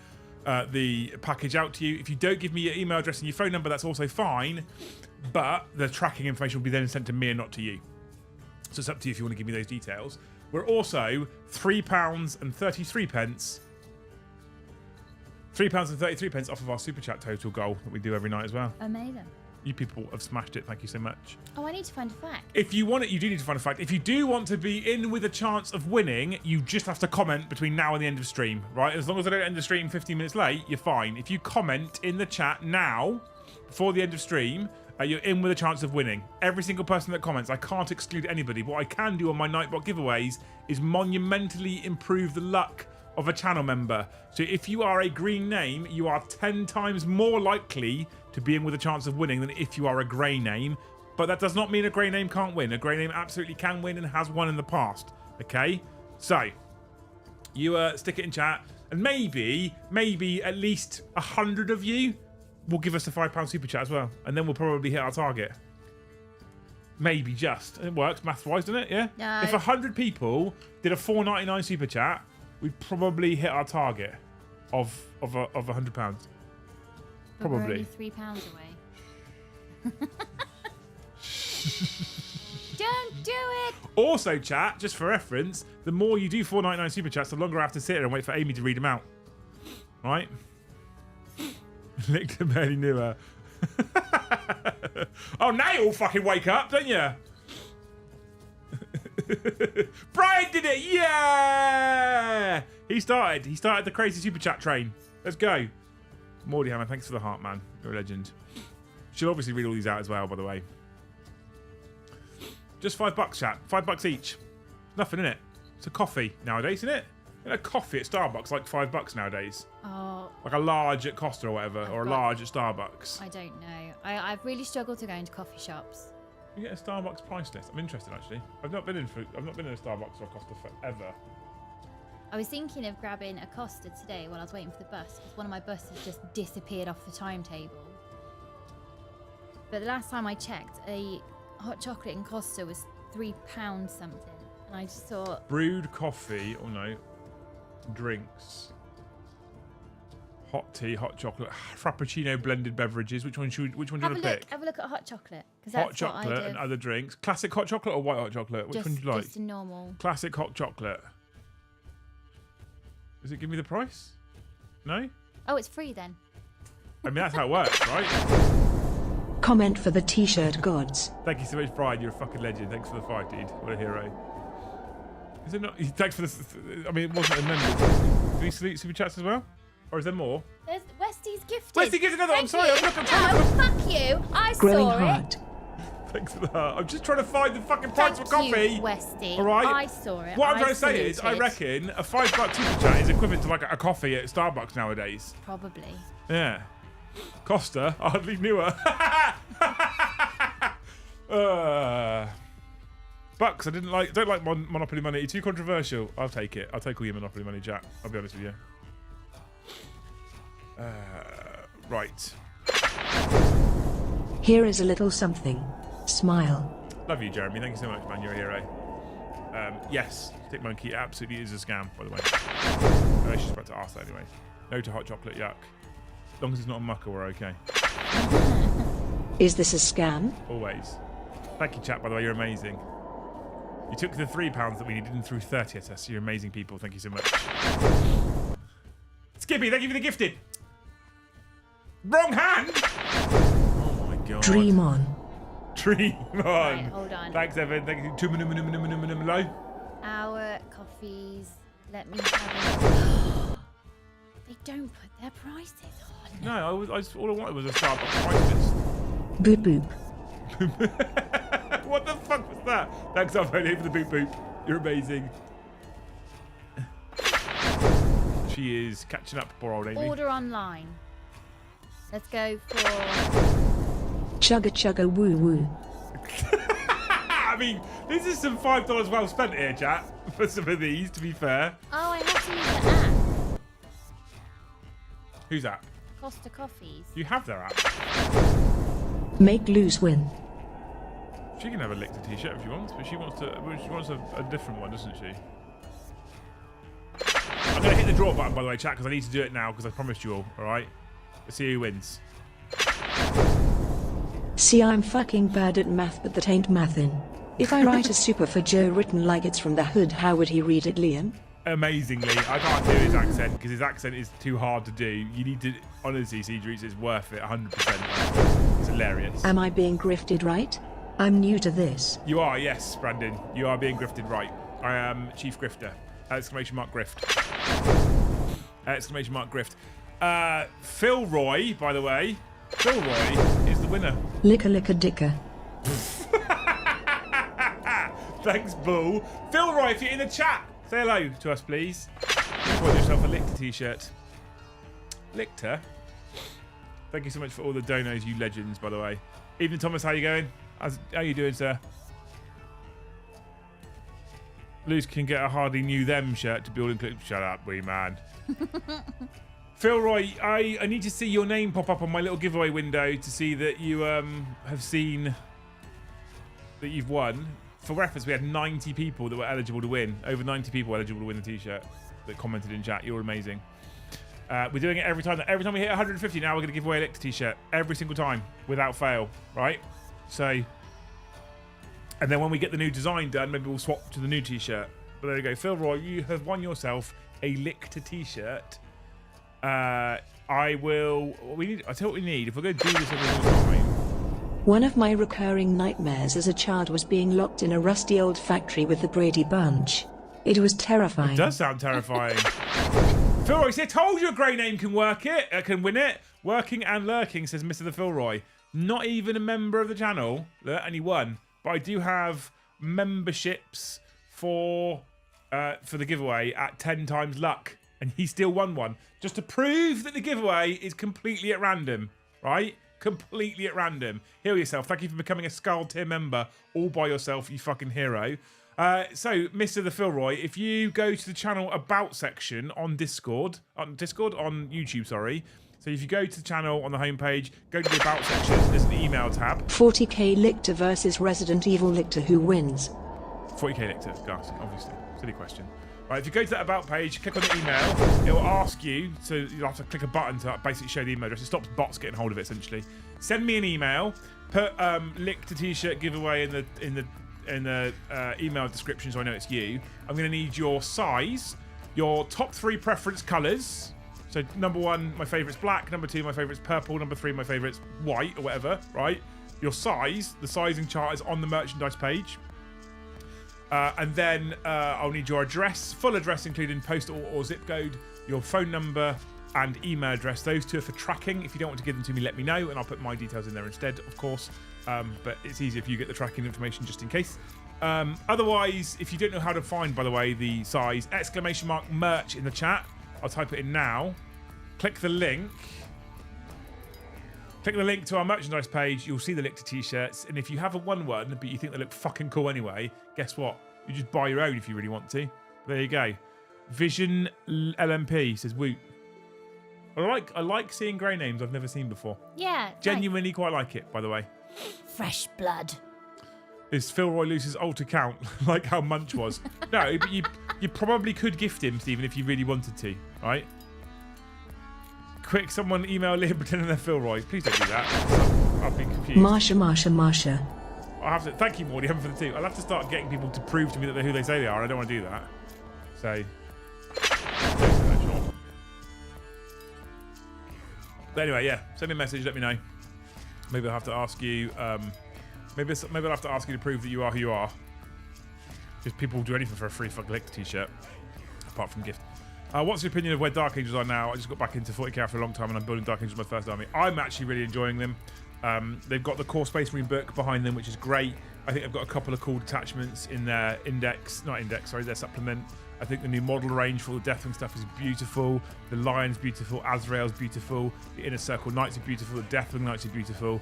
the package out to you. If you don't give me your email address and your phone number, that's also fine, but the tracking information will be then sent to me and not to you. So it's up to you if you want to give me those details. We're also £3.33. £3.33 off of our super chat total goal that we do every night as well. Amazing. You people have smashed it. Thank you so much. Oh, I need to find a fact. If you want it, you do need to find a fact. If you do want to be in with a chance of winning, you just have to comment between now and the end of stream, right? As long as I don't end the stream 15 minutes late, you're fine. If you comment in the chat now, before the end of stream, you're in with a chance of winning. Every single person that comments, I can't exclude anybody. What I can do on my Nightbot giveaways is monumentally improve the luck of a channel member. So if you are a green name, you are 10 times more likely to be in with a chance of winning than if you are a grey name. But that does not mean a grey name can't win. A grey name absolutely can win and has won in the past. Okay? So, you stick it in chat, and maybe at least 100 of you will give us a £5 super chat as well. And then we'll probably hit our target. Maybe just. It works math-wise, doesn't it? Yeah? No. If 100 people did a £4.99 super chat, we'd probably hit our target of £100. But we're Probably. only £3 away. Don't do it! Also, chat, just for reference, the more you do £4.99 super chats, the longer I have to sit here and wait for Amy to read them out. Right? Licked and barely knew her. Oh, now you all fucking wake up, don't you? Brian did it! Yeah! He started the crazy super chat train. Let's go. Mordy Hammer, thanks for the heart, man. You're a legend. She'll obviously read all these out as well, by the way. Just $5, chat. $5 each. Nothing in it. It's a coffee nowadays, isn't it? A coffee at Starbucks like $5 nowadays. Oh. Like a large at Costa or whatever, or a large at Starbucks. I don't know. I've really struggled to go into coffee shops. You get a Starbucks price list. I'm interested actually. I've not been in a Starbucks or a Costa forever. I was thinking of grabbing a Costa today while I was waiting for the bus because one of my buses just disappeared off the timetable. But the last time I checked, a hot chocolate in Costa was £3 something, and I just thought Brewed coffee, oh no, drinks, hot tea, hot chocolate, frappuccino, blended beverages. Which one do you want to pick? Have a look at hot chocolate. Hot chocolate and other drinks. Classic hot chocolate or white hot chocolate? Which one do you like? Just a normal. Classic hot chocolate. Does it give me the price? No? Oh, it's free then. I mean, that's how it works, right? Comment for the t-shirt gods. Thank you so much, Brian. You're a fucking legend. Thanks for the fight, dude. What a hero. Is it not? Thanks for this. I mean, it wasn't a member. Did he salute super chats as well? Or is there more? There's Westy's gifted. Westy gives another. I'm Thank sorry. you. I'm trying No, fuck you. I Growing saw it. heart. Thanks for that. I'm just trying to find the fucking price Thank for coffee. you, Westy. All right. I saw it. What I'm trying to say is, I saluted. reckon a $5 super chat is equivalent to like a coffee at Starbucks nowadays. Probably. Yeah. Costa, I hardly knew her. Bucks, I don't like Monopoly money. It's too controversial. I'll take it. I'll take all your Monopoly money, Jack. I'll be honest with you. Right. Here is a little something. Smile. Love you, Jeremy. Thank you so much, man. You're a hero. Yes, Stick Monkey absolutely is a scam, by the way. I was just about to ask that anyway. No to hot chocolate, yuck. As long as it's not a mucker, we're okay. Is this a scam? Always. Thank you, chat, by the way. You're amazing. You took the £3 that we needed and threw 30 at us. You're amazing people. Thank you so much. Skippy, thank you for the gifted. Wrong hand! Oh my god. Dream on. Dream on. Right, hold on. Thanks, Evan. Thank you. Low. Our coffees. Let me have it. They don't put their prices on. No, all I wanted was a Starbucks price list. Boop boop. What the fuck was that? Thanks, Alfredo, for the boop boop. You're amazing. She is catching up, poor old Amy. Order online. Let's go for... Chugga chugga woo woo. I mean, this is some $5 well spent here, chat, for some of these, to be fair. Oh, I have to use the app. Who's that? Costa Coffees. You have their app. Make lose win. She can have a Lictor t-shirt if she wants, but she wants a different one, doesn't she? I'm going to hit the draw button, by the way, chat, because I need to do it now, because I promised you all right? Let's see who wins. See, I'm fucking bad at math, but that ain't mathin'. If I write a super for Joe written like it's from the hood, how would he read it, Liam? Amazingly. I can't do his accent, because his accent is too hard to do. You need to, honestly, Cedric, it's worth it, 100%. It's hilarious. Am I being grifted right? I'm new to this. You are, yes, Brandon. You are being grifted right. I am Chief Grifter. Exclamation mark grift. Exclamation mark grift. Phil Roy, by the way. Phil Roy is the winner. Licka licka dicka. Thanks, Bull. Phil Roy, if you're in the chat, say hello to us, please. You bought yourself a Lictor t-shirt. Lictor? Thank you so much for all the donos, you legends, by the way. Evening, Thomas, how you going? How you doing, sir? Luce can get a hardly knew them shirt to build include. Shut up, wee man. Phil Roy, I need to see your name pop up on my little giveaway window to see that you have seen that you've won. For reference, we had 90 people that were eligible to win. Over 90 people eligible to win the t-shirt that commented in chat. You're amazing. We're doing it every time. Every time we hit 150 now, we're going to give away a Lictor t-shirt. Every single time, without fail. Right? So... And then when we get the new design done, maybe we'll swap to the new t-shirt. But there you go. Phil Roy, you have won yourself a Lictor t-shirt. I tell you what we need. If we're going to do this every single time. One of my recurring nightmares as a child was being locked in a rusty old factory with the Brady Bunch. It was terrifying. It does sound terrifying. Phil Roy, see, I told you a grey name can work it. Can win it. Working and lurking, says Mr. The Phil Roy. Not even a member of the channel. And he won. But I do have memberships for the giveaway at 10 times luck. And he still won one. Just to prove that the giveaway is completely at random. Right? Completely at random. Heal yourself. Thank you for becoming a Skull tier member. All by yourself, you fucking hero. So, Mr. The Phil Roy, if you go to the channel About section on Discord, on YouTube, sorry. So if you go to the channel on the homepage, go to the About section, there's an email tab. 40k Lictor versus Resident Evil Lictor, who wins? 40k Lictor, guys, obviously. Silly question. Right, if you go to that About page, click on the email, it will ask you, so you'll have to click a button to basically show the email address. It stops bots getting hold of it, essentially. Send me an email, put Lictor t-shirt giveaway in the email description so I know it's you. I'm going to need your size, your top 3 preference colours. So number 1, my favourite's black. Number 2, my favourite's purple. Number 3, my favourite's white or whatever, right? Your size, the sizing chart is on the merchandise page. And then I'll need your address, full address including postal or zip code, your phone number, and email address. Those two are for tracking. If you don't want to give them to me, let me know, and I'll put my details in there instead, of course. But it's easier if you get the tracking information just in case. Otherwise, if you don't know how to find, by the way, the size, ! merch in the chat. I'll type it in now. Click the link. Click the link to our merchandise page. You'll see the link to t-shirts. And if you have a one, but you think they look fucking cool anyway, guess what? You just buy your own if you really want to. There you go. Vision LMP says woot. I like seeing grey names I've never seen before. Yeah. Genuinely quite like it, by the way. Fresh blood. Is Philroy Luce's alt account like how Munch was? No, but you probably could gift him, Stephen, if you really wanted to, right? Quick, someone email Liam pretending they're Philroy. Please don't do that. I've been confused. Marsha. I have to thank you, Morty, for the two. I'll have to start getting people to prove to me that they're who they say they are. I don't want to do that. So, but anyway, yeah. Send me a message. Let me know. Maybe I'll have to ask you. Maybe I'll have to ask you to prove that you are who you are. Because people will do anything for a free fucking lick t-shirt, apart from gift. What's your opinion of where Dark Angels are now? I just got back into 40k after a long time, and I'm building Dark Angels my first army. I'm actually really enjoying them. They've got the core Space Marine book behind them, which is great. I think they've got a couple of cool detachments in their their supplement. I think the new model range for all the Deathwing stuff is beautiful. The Lion's beautiful. Azrael's beautiful. The Inner Circle Knights are beautiful. The Deathwing Knights are beautiful.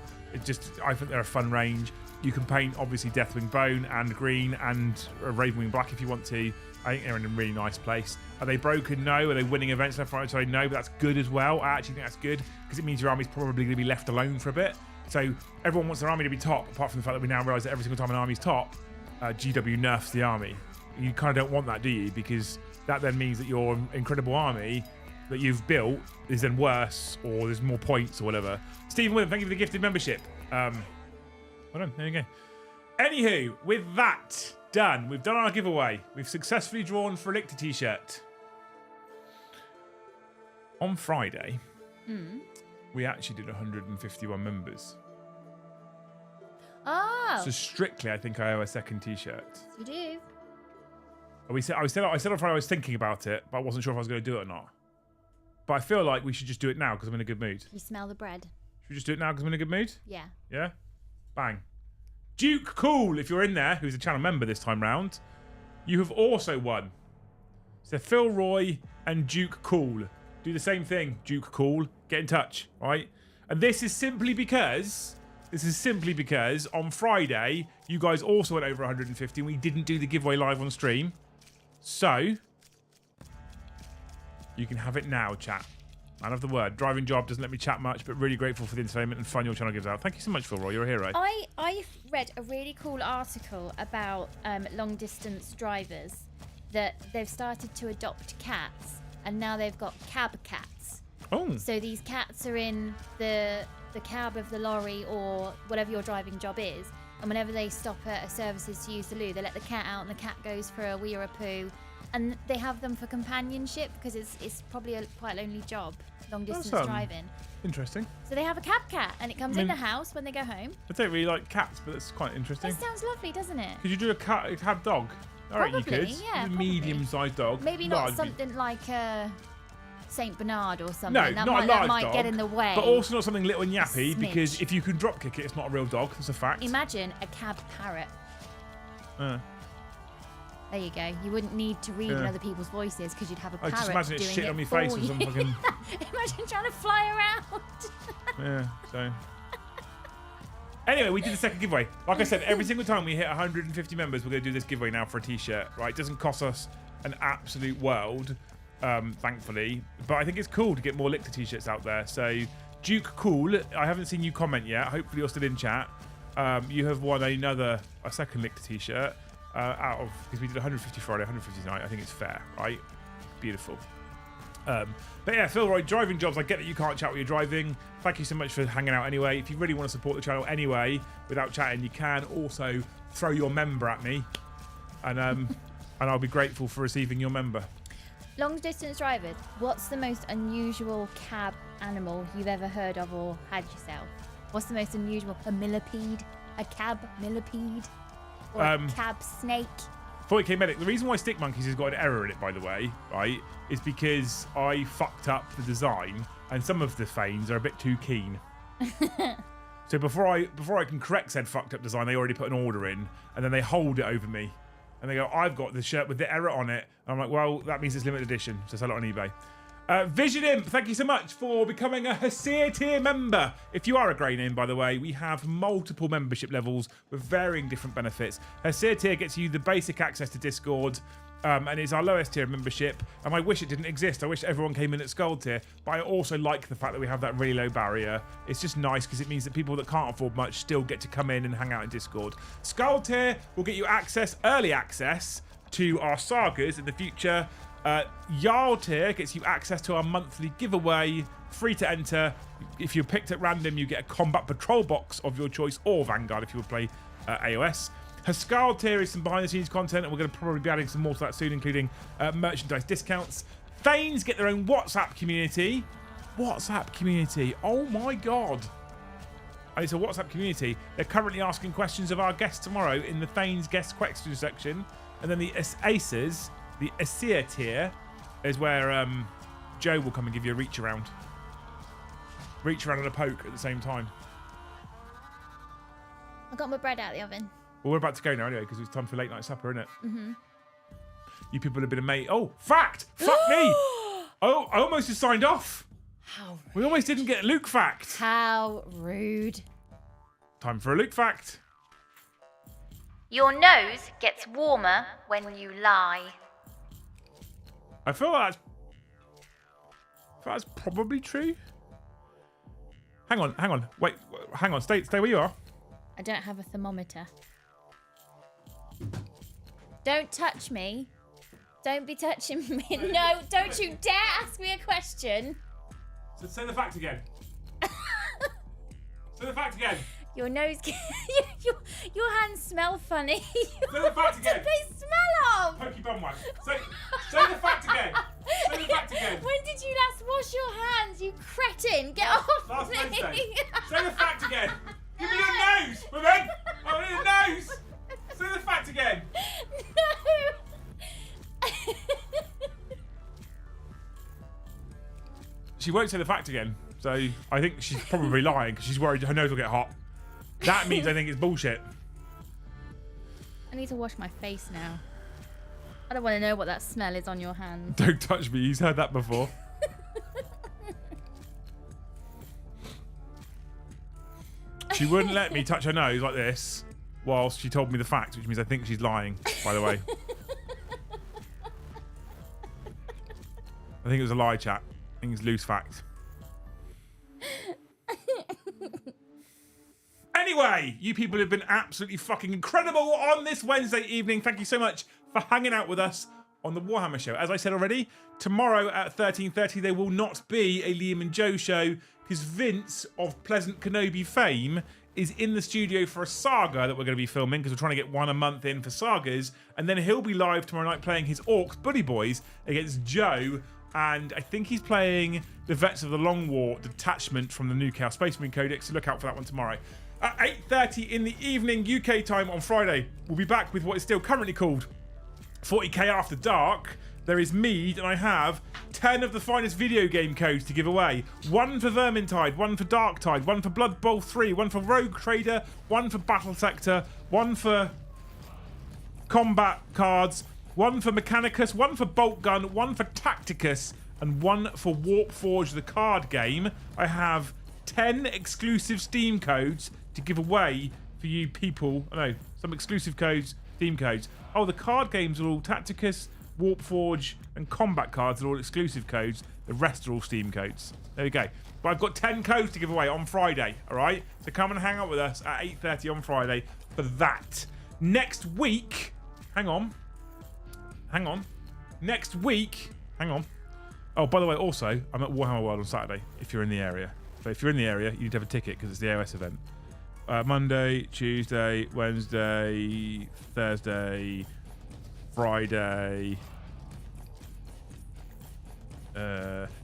I think they're a fun range. You can paint, obviously, Deathwing Bone and Green and Ravenwing Black if you want to. I think they're in a really nice place. Are they broken? No. Are they winning events left, right, side? No, but that's good as well. I actually think that's good because it means your army's probably going to be left alone for a bit. So everyone wants their army to be top, apart from the fact that we now realise that every single time an army's top, GW nerfs the army. You kind of don't want that, do you? Because that then means that your incredible army that you've built is then worse, or there's more points or whatever. Stephen Witham, thank you for the gifted membership. Well done. There you go. Anywho, with that done, we've done our giveaway. We've successfully drawn for a Lictor t-shirt. On Friday, we actually did 151 members. Oh. So strictly, I think I owe a second t-shirt. You do. I said on Friday I was thinking about it, but I wasn't sure if I was going to do it or not. But I feel like we should just do it now because I'm in a good mood. You smell the bread. Should we just do it now because I'm in a good mood? Yeah. Yeah? Bang. Duke Cool, if you're in there, who's a channel member this time round, you have also won. So Phil Roy and Duke Cool. Do the same thing, Duke Cool. Get in touch, right? And this is simply because on Friday, you guys also went over 150 and we didn't do the giveaway live on stream. So, you can have it now, chat. Man of the word. Driving job doesn't let me chat much, but really grateful for the entertainment and fun your channel gives out. Thank you so much, Phil Roy. You're a hero. I read a really cool article about long distance drivers that they've started to adopt cats, and now they've got cab cats. Oh. So these cats are in the cab of the lorry or whatever your driving job is, and whenever they stop at a services to use the loo, they let the cat out and the cat goes for a wee or a poo, and they have them for companionship because it's probably a quite lonely job, long distance driving. Interesting. So they have a cab cat and it comes in the house when they go home. I don't really like cats, but that's quite interesting. That sounds lovely, doesn't it? Could you do a cab dog? All right, you could. Yeah, a medium-sized dog. Maybe not something like a Saint Bernard or something. No, not a large that might dog, get in the way. But also not something little and yappy, Smidge. because if you can drop kick it, it's not a real dog. That's a fact. Imagine a cab parrot. There you go. You wouldn't need to read in other people's voices because you'd have a parrot just imagine it doing shit it on your for face or you. some fucking... Imagine trying to fly around. Yeah, so... Anyway, we did the second giveaway. Like I said, every single time we hit 150 members, we're going to do this giveaway now for a t-shirt, right? It doesn't cost us an absolute world, thankfully. But I think it's cool to get more Lictor t-shirts out there. So, Duke Cool, I haven't seen you comment yet. Hopefully you're still in chat. You have won a second Lictor t-shirt out of... Because we did 150 Friday, 150 tonight. I think it's fair, right? Beautiful. But yeah, Phil Roy, driving jobs. I get that you can't chat while you're driving. Thank you so much for hanging out anyway. If you really want to support the channel anyway, without chatting, you can also throw your member at me. And and I'll be grateful for receiving your member. Long distance drivers, what's the most unusual cab animal you've ever heard of or had yourself? What's the most unusual? A millipede? A cab millipede? Or a cab snake? 40k medic. The reason why Stick Monkeys has got an error in it, by the way, right, is because I fucked up the design, and some of the Thanes are a bit too keen. So before I can correct said fucked up design, they already put an order in, and then they hold it over me, and they go, "I've got the shirt with the error on it." And I'm like, "Well, that means it's limited edition, so sell it on eBay." Vision Imp, thank you so much for becoming a Hasir tier member. If you are a grey name, by the way, we have multiple membership levels with varying different benefits. Hasir tier gets you the basic access to Discord, and it's our lowest tier membership. And I wish it didn't exist. I wish everyone came in at Skull tier, but I also like the fact that we have that really low barrier. It's just nice because it means that people that can't afford much still get to come in and hang out in Discord. Skull tier will get you early access to our sagas in the future. Jarl tier gets you access to our monthly giveaway, free to enter. If you're picked at random, you get a combat patrol box of your choice, or Vanguard if you would play AOS. Haskell tier is some behind the scenes content, and we're going to probably be adding some more to that soon, including merchandise discounts. Thanes get their own WhatsApp community. Oh my god. And it's a WhatsApp community. They're currently asking questions of our guests tomorrow in the Thanes guest question section. And then the Aces, the Asir tier, is where Joe will come and give you a reach around and a poke at the same time. I got my bread out of the oven. Well, we're about to go now anyway because it's time for late night supper, isn't it? Mm-hmm. You people have been amazing. Oh, fact! Fuck me! Oh, I almost just signed off. How rude. We almost didn't get Luke fact. How rude. Time for a Luke fact. Your nose gets warmer when you lie. I feel like that's probably true. Hang on. Wait, hang on. Stay where you are. I don't have a thermometer. Don't touch me. Don't be touching me. No, don't you dare ask me a question. So say the fact again. Say the fact again. Your nose, your hands smell funny. Say the fact again. What do they smell of? Pokey bum wax. Say the fact again. Say the fact again. When did you last wash your hands, you cretin? Get off Last me. Wednesday. Say the fact again. Give me your nose, woman. I need a nose. Say the fact again. No. She won't say the fact again, so I think she's probably lying because she's worried her nose will get hot. That means I think it's bullshit. I need to wash my face now. I don't want to know what that smell is on your hands. Don't touch me. He's heard that before. She wouldn't let me touch her nose like this whilst she told me the fact, which means I think she's lying, by the way. I think it was a lie, chat. I think it's loose fact. Anyway, you people have been absolutely fucking incredible on this Wednesday evening. Thank you so much for hanging out with us on the Warhammer show. As I said already, tomorrow at 13:30 there will not be a Liam and Joe show because Vince of Pleasant Kenobi fame is in the studio for a saga that we're going to be filming because we're trying to get one a month in for sagas, and then he'll be live tomorrow night playing his Orcs Buddy Boys against Joe, and I think he's playing the Vets of the Long War detachment from the New Chaos Space Marine Codex, so look out for that one tomorrow. At 8:30 in the evening UK time on Friday, we'll be back with what is still currently called 40k After Dark. There is mead, and I have 10 of the finest video game codes to give away. One for Vermintide, one for Darktide, one for Blood Bowl 3, one for Rogue Trader, one for Battle Sector, one for Combat Cards, one for Mechanicus, one for Bolt Gun, one for Tacticus, and one for Warp Forge, the card game. I have 10 exclusive Steam codes to give away for you people. I know, some exclusive codes, Steam codes. Oh, the card games are all Tacticus, Warp Forge, and Combat Cards are all exclusive codes. The rest are all Steam codes. There we go. But I've got 10 codes to give away on Friday, all right? So come and hang out with us at 8:30 on Friday for that. Next week, hang on. Next week, hang on. Oh, by the way, also, I'm at Warhammer World on Saturday, if you're in the area. So if you're in the area, you need to have a ticket because it's the AOS event. Monday, Tuesday, Wednesday, Thursday, Friday.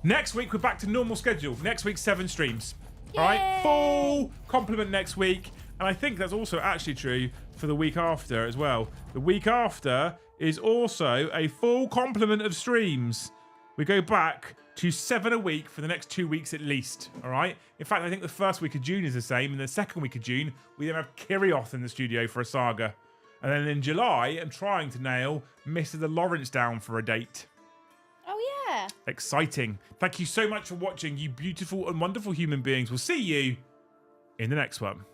Next week, we're back to normal schedule. Next week, 7 streams. Yay! All right, full complement next week. And I think that's also actually true for the week after as well. The week after is also a full complement of streams. We go back to 7 a week for the next 2 weeks at least, all right? In fact, I think the first week of June is the same, and the second week of June, we then have Kirioth in the studio for a saga. And then in July, I'm trying to nail Mr. the Lawrence down for a date. Oh, yeah. Exciting. Thank you so much for watching, you beautiful and wonderful human beings. We'll see you in the next one.